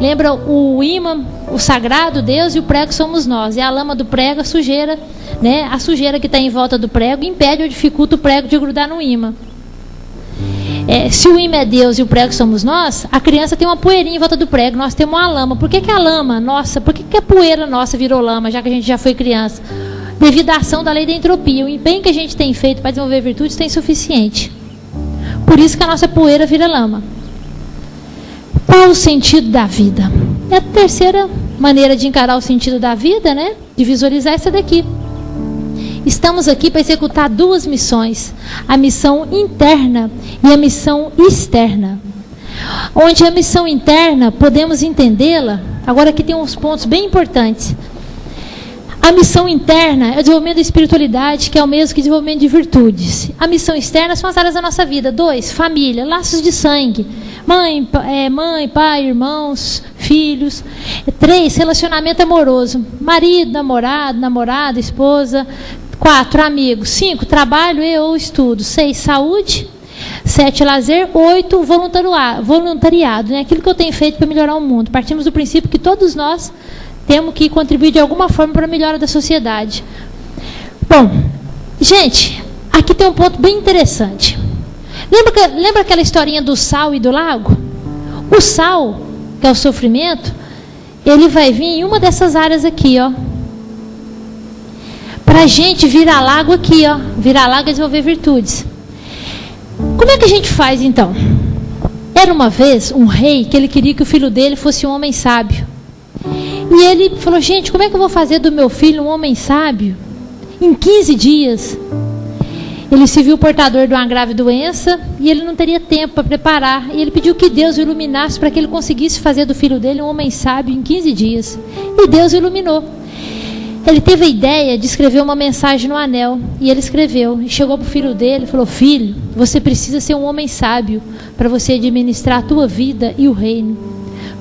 Lembra o ímã, o sagrado, Deus, e o prego somos nós. E a lama do prego, a sujeira, né? A sujeira que está em volta do prego impede ou dificulta o prego de grudar no ímã. Se o ímã é Deus e o prego somos nós, a criança tem uma poeirinha em volta do prego, nós temos uma lama. Por que a lama nossa, por que a poeira nossa virou lama, já que a gente já foi criança? Devido à ação da lei da entropia. O empenho que a gente tem feito para desenvolver virtudes tem insuficiente. Por isso que a nossa poeira vira lama. Qual Qual o sentido da vida? É a terceira maneira de encarar o sentido da vida, né? De visualizar essa daqui. Estamos aqui para executar duas missões, a missão interna e a missão externa. Onde a missão interna, podemos entendê-la, agora aqui tem uns pontos bem importantes. A missão interna é o desenvolvimento da espiritualidade, que é o mesmo que o desenvolvimento de virtudes. A missão externa são as áreas da nossa vida. 2, família, laços de sangue. Mãe, pai, irmãos, filhos. 3, relacionamento amoroso. Marido, namorada, esposa. 4, amigos. 5, trabalho e ou estudo. 6, saúde. 7, lazer. 8, voluntariado. Né? Aquilo que eu tenho feito para melhorar o mundo. Partimos do princípio que todos nós temos que contribuir de alguma forma para a melhora da sociedade. Bom, gente, aqui tem um ponto bem interessante. Lembra aquela historinha do sal e do lago? O sal, que é o sofrimento, ele vai vir em uma dessas áreas aqui, ó. Para a gente virar lago aqui, ó. Virar lago é desenvolver virtudes. Como é que a gente faz, então? Era uma vez um rei que ele queria que o filho dele fosse um homem sábio. E ele falou, gente, como é que eu vou fazer do meu filho um homem sábio? Em 15 dias. Ele se viu portador de uma grave doença e ele não teria tempo para preparar. E ele pediu que Deus o iluminasse para que ele conseguisse fazer do filho dele um homem sábio em 15 dias. E Deus o iluminou. Ele teve a ideia de escrever uma mensagem no anel. E ele escreveu. E chegou para o filho dele e falou, filho, você precisa ser um homem sábio para você administrar a tua vida e o reino.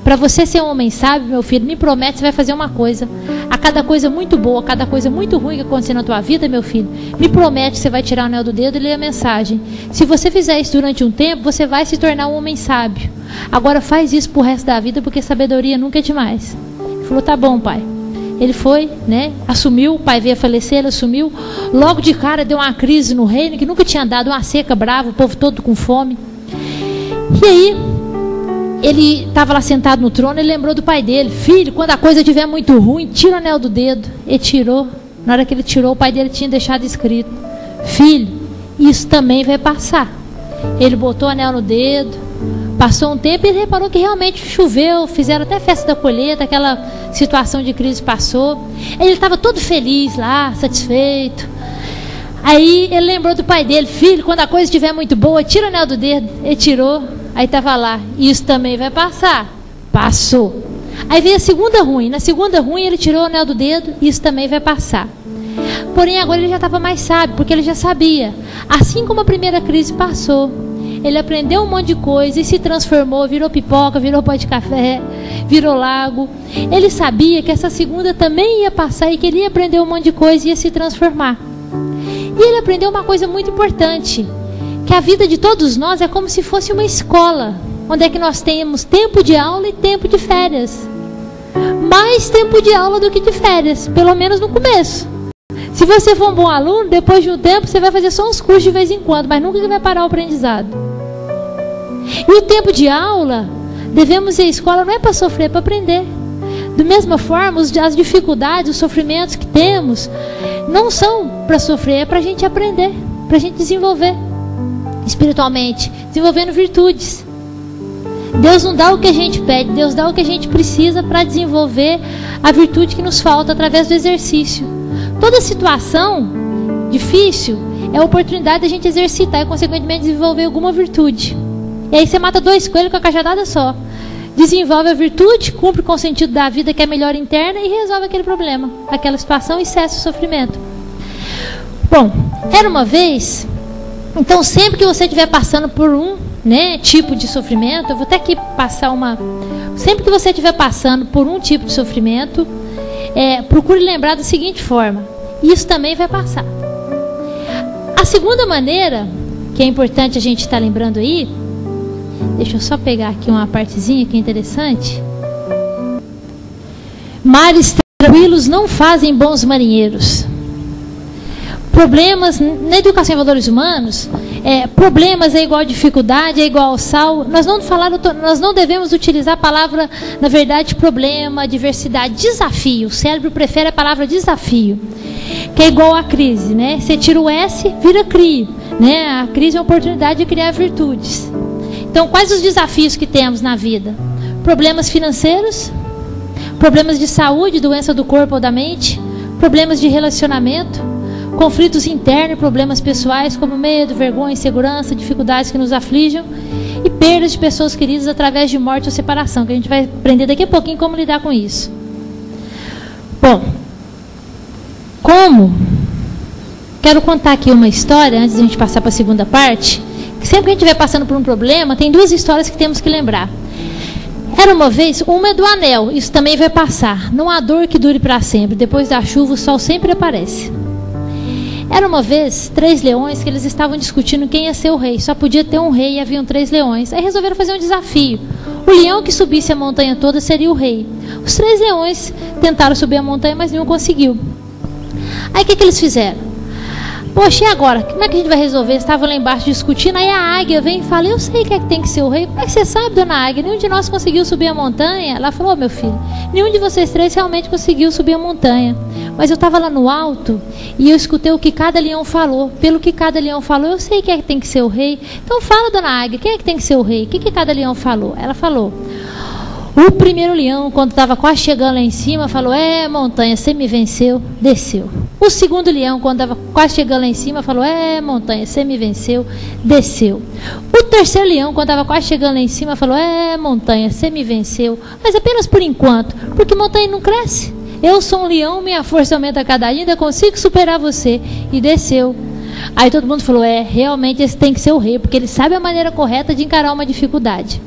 Para você ser um homem sábio, meu filho, me promete que você vai fazer uma coisa. A cada coisa muito boa, a cada coisa muito ruim que acontecer na tua vida, meu filho, me promete que você vai tirar o anel do dedo e ler a mensagem. Se você fizer isso durante um tempo, você vai se tornar um homem sábio. Agora faz isso pro resto da vida, porque sabedoria nunca é demais. Ele falou, tá bom, pai. Ele foi, né, assumiu, o pai veio a falecer, ele assumiu. Logo de cara deu uma crise no reino, que nunca tinha dado, uma seca brava, o povo todo com fome. E aí ele estava lá sentado no trono e lembrou do pai dele. Filho, quando a coisa estiver muito ruim, tira o anel do dedo. Ele tirou. Na hora que ele tirou, o pai dele tinha deixado escrito, filho, isso também vai passar. Ele botou o anel no dedo. Passou um tempo e ele reparou que realmente choveu. Fizeram até festa da colheita. Aquela situação de crise passou. Ele estava todo feliz lá, satisfeito. Aí ele lembrou do pai dele. Filho, quando a coisa estiver muito boa, tira o anel do dedo. Ele tirou. Aí estava lá, isso também vai passar. Passou. Aí veio a segunda ruim. Na segunda ruim ele tirou o anel do dedo, isso também vai passar. Porém agora ele já estava mais sábio, porque ele já sabia. Assim como a primeira crise passou, ele aprendeu um monte de coisa e se transformou, virou pipoca, virou pó de café, virou lago. Ele sabia que essa segunda também ia passar e que ele ia aprender um monte de coisa e ia se transformar. E ele aprendeu uma coisa muito importante, que a vida de todos nós é como se fosse uma escola, onde é que nós temos tempo de aula e tempo de férias. Mais tempo de aula do que de férias, pelo menos no começo. Se você for um bom aluno, depois de um tempo você vai fazer só uns cursos de vez em quando, mas nunca vai parar o aprendizado. E o tempo de aula, devemos ir à escola não é para sofrer, é para aprender. Da mesma forma, as dificuldades, os sofrimentos que temos, não são para sofrer, é para a gente aprender, para a gente desenvolver espiritualmente, desenvolvendo virtudes. Deus não dá o que a gente pede, Deus dá o que a gente precisa para desenvolver a virtude que nos falta através do exercício. Toda situação difícil é a oportunidade da gente exercitar e consequentemente desenvolver alguma virtude. E aí você mata 2 coelhos com a cajadada só. Desenvolve a virtude, cumpre com o sentido da vida, que é a melhora interna, e resolve aquele problema, aquela situação, e cessa o sofrimento. Bom, era uma vez. Então, sempre que você estiver passando por um, né, tipo de sofrimento, eu vou até aqui passar uma. Sempre que você estiver passando por um tipo de sofrimento, procure lembrar da seguinte forma: isso também vai passar. A segunda maneira, que é importante a gente estar lembrando aí, deixa eu só pegar aqui uma partezinha que é interessante. Mares tranquilos não fazem bons marinheiros. Problemas na educação em valores humanos, problemas é igual a dificuldade, é igual ao sal. Nós não devemos utilizar a palavra, na verdade, problema, adversidade, desafio. O cérebro prefere a palavra desafio, que é igual à crise, né? Você tira o S, vira CRI, né? A crise é uma oportunidade de criar virtudes. Então, quais os desafios que temos na vida? problemas financeiros, problemas de saúde, doença do corpo ou da mente, problemas de relacionamento, conflitos internos, problemas pessoais como medo, vergonha, insegurança, dificuldades que nos afligem e perdas de pessoas queridas através de morte ou separação, que a gente vai aprender daqui a pouquinho como lidar com isso. Bom, quero contar aqui uma história, antes de a gente passar para a segunda parte, que sempre que a gente estiver passando por um problema, tem duas histórias que temos que lembrar. Era uma vez, uma é do anel, isso também vai passar. Não há dor que dure para sempre, depois da chuva o sol sempre aparece. Era uma vez 3 leões que eles estavam discutindo quem ia ser o rei. Só podia ter um rei e haviam 3 leões. Aí resolveram fazer um desafio. O leão que subisse a montanha toda seria o rei. Os 3 leões tentaram subir a montanha, mas nenhum conseguiu. Aí o que eles fizeram? Poxa, e agora? Como é que a gente vai resolver? Estavam lá embaixo discutindo, aí a águia vem e fala, eu sei que é que tem que ser o rei. Como é que você sabe, dona águia? Nenhum de nós conseguiu subir a montanha. Ela falou, meu filho, nenhum de vocês 3 realmente conseguiu subir a montanha. Mas eu estava lá no alto e eu escutei o que cada leão falou. Pelo que cada leão falou, eu sei que é que tem que ser o rei. Então fala, dona águia, quem é que tem que ser o rei? O que cada leão falou? Ela falou, o primeiro leão, quando estava quase chegando lá em cima, falou, montanha, você me venceu, desceu. O segundo leão, quando estava quase chegando lá em cima, falou, montanha, você me venceu, desceu. O terceiro leão, quando estava quase chegando lá em cima, falou, montanha, você me venceu, mas apenas por enquanto, porque montanha não cresce. Eu sou um leão, minha força aumenta a cada dia, ainda consigo superar você. E desceu. Aí todo mundo falou, realmente esse tem que ser o rei, porque ele sabe a maneira correta de encarar uma dificuldade.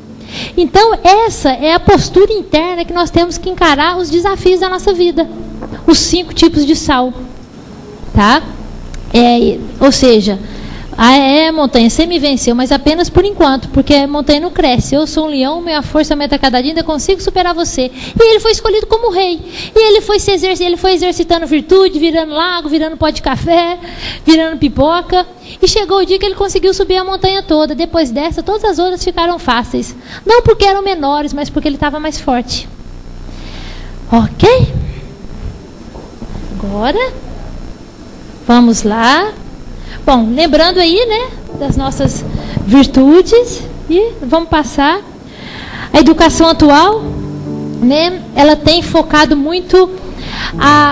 Então essa é a postura interna que nós temos que encarar os desafios da nossa vida. Os 5 tipos de sal. Tá? Ou seja, montanha, você me venceu, mas apenas por enquanto, porque a montanha não cresce. Eu sou um leão, minha força aumenta a cada dia, ainda consigo superar você. E ele foi escolhido como rei. E ele foi exercitando virtude, virando lago, virando pó de café, virando pipoca. E chegou o dia que ele conseguiu subir a montanha toda. Depois dessa, todas as outras ficaram fáceis. Não porque eram menores, mas porque ele estava mais forte. Ok? Agora, vamos lá. Bom, lembrando aí, né, das nossas virtudes, e vamos passar. A educação atual, né, ela tem focado muito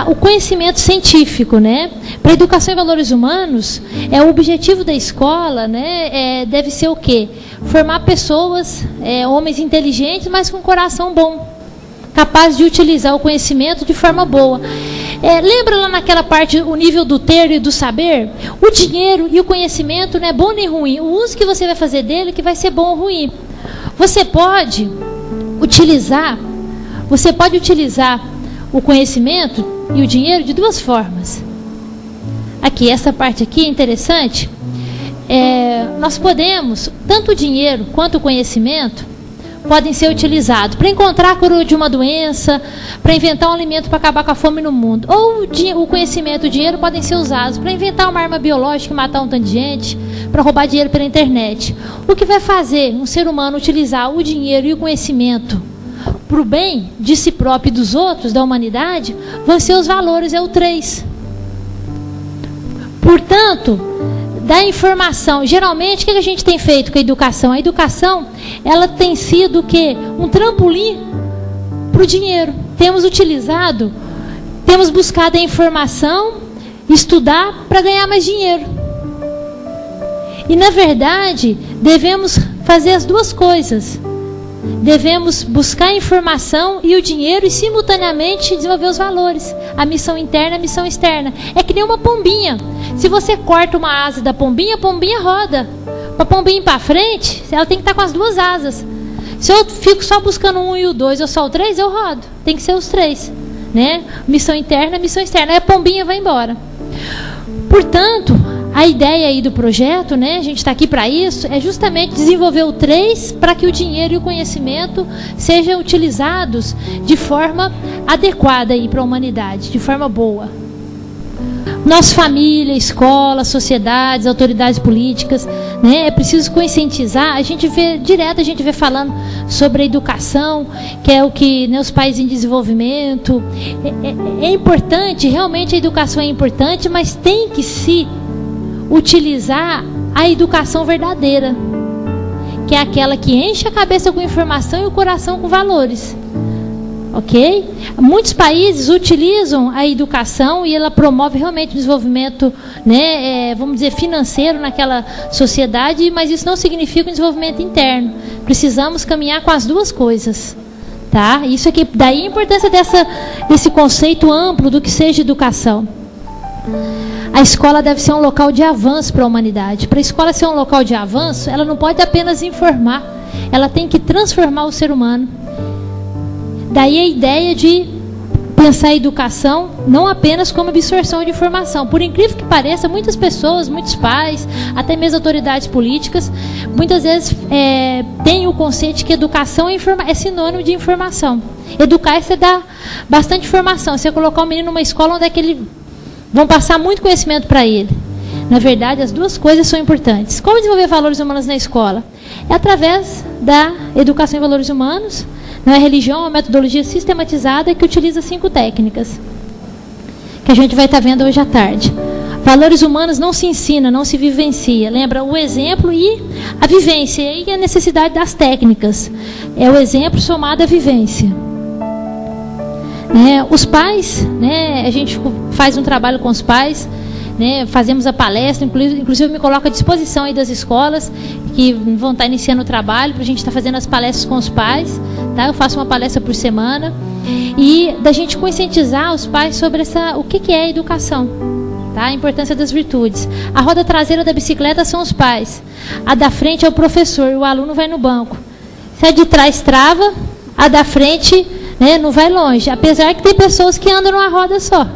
o conhecimento científico, né? Para a educação em valores humanos, o objetivo da escola, né, deve ser o quê? Formar pessoas, homens inteligentes, mas com coração bom, capazes de utilizar o conhecimento de forma boa. Lembra lá naquela parte, o nível do ter e do saber? O dinheiro e o conhecimento não é bom nem ruim. O uso que você vai fazer dele que vai ser bom ou ruim. Você pode utilizar o conhecimento e o dinheiro de 2 formas. Aqui, essa parte aqui é interessante. Nós podemos, tanto o dinheiro quanto o conhecimento, podem ser utilizados para encontrar a cura de uma doença, para inventar um alimento para acabar com a fome no mundo. Ou o conhecimento e o dinheiro podem ser usados para inventar uma arma biológica e matar um tanto de gente, para roubar dinheiro pela internet. O que vai fazer um ser humano utilizar o dinheiro e o conhecimento para o bem de si próprio e dos outros, da humanidade, vão ser os valores, o 3. Portanto, da informação. Geralmente, o que a gente tem feito com a educação? A educação, ela tem sido o quê? Um trampolim para o dinheiro. Temos buscado a informação, estudar para ganhar mais dinheiro. E, na verdade, devemos fazer as 2 coisas. Devemos buscar a informação e o dinheiro e, simultaneamente, desenvolver os valores. A missão interna e a missão externa. É que nem uma pombinha. Se você corta uma asa da pombinha, a pombinha roda. Para a pombinha ir para frente, ela tem que estar com as 2 asas. Se eu fico só buscando 1 e o 2, ou só o 3, eu rodo. Tem que ser os 3. Né? Missão interna, missão externa. Aí a pombinha vai embora. Portanto, a ideia aí do projeto, né, a gente está aqui para isso, é justamente desenvolver o 3 para que o dinheiro e o conhecimento sejam utilizados de forma adequada para a humanidade, de forma boa. Nossa família, escola, sociedades, autoridades políticas, né, é preciso conscientizar. A gente vê falando sobre a educação, que é o que, né, os países em desenvolvimento. É importante, realmente a educação é importante, mas tem que se utilizar a educação verdadeira. que é aquela que enche a cabeça com informação e o coração com valores. Ok? Muitos países utilizam a educação e ela promove realmente o desenvolvimento, né, vamos dizer, financeiro naquela sociedade, mas isso não significa um desenvolvimento interno. Precisamos caminhar com as duas coisas. Tá? Isso aqui, daí a importância desse conceito amplo do que seja educação. A escola deve ser um local de avanço para a humanidade. Para a escola ser um local de avanço, ela não pode apenas informar, ela tem que transformar o ser humano. Daí a ideia de pensar a educação não apenas como absorção de informação. Por incrível que pareça, muitas pessoas, muitos pais, até mesmo autoridades políticas, muitas vezes têm o conceito de que educação é sinônimo de informação. Educar é você dar bastante informação. Você colocar o menino numa escola onde é que ele vão passar muito conhecimento para ele. Na verdade, as duas coisas são importantes. Como desenvolver valores humanos na escola? É através da educação em valores humanos. Não é religião, é uma metodologia sistematizada que utiliza 5 técnicas, que a gente vai estar vendo hoje à tarde. Valores humanos não se ensina, não se vivencia. Lembra, o exemplo e a vivência, e a necessidade das técnicas. É o exemplo somado à vivência. Os pais, a gente faz um trabalho com os pais, fazemos a palestra, inclusive me coloco à disposição aí das escolas que vão estar iniciando o trabalho, para a gente estar fazendo as palestras com os pais, tá? Eu faço uma palestra por semana, e da gente conscientizar os pais sobre o que é a educação, tá? A importância das virtudes. A roda traseira da bicicleta são os pais, a da frente é o professor, e o aluno vai no banco. Se a de trás trava, a da frente não vai longe, apesar que tem pessoas que andam numa roda só.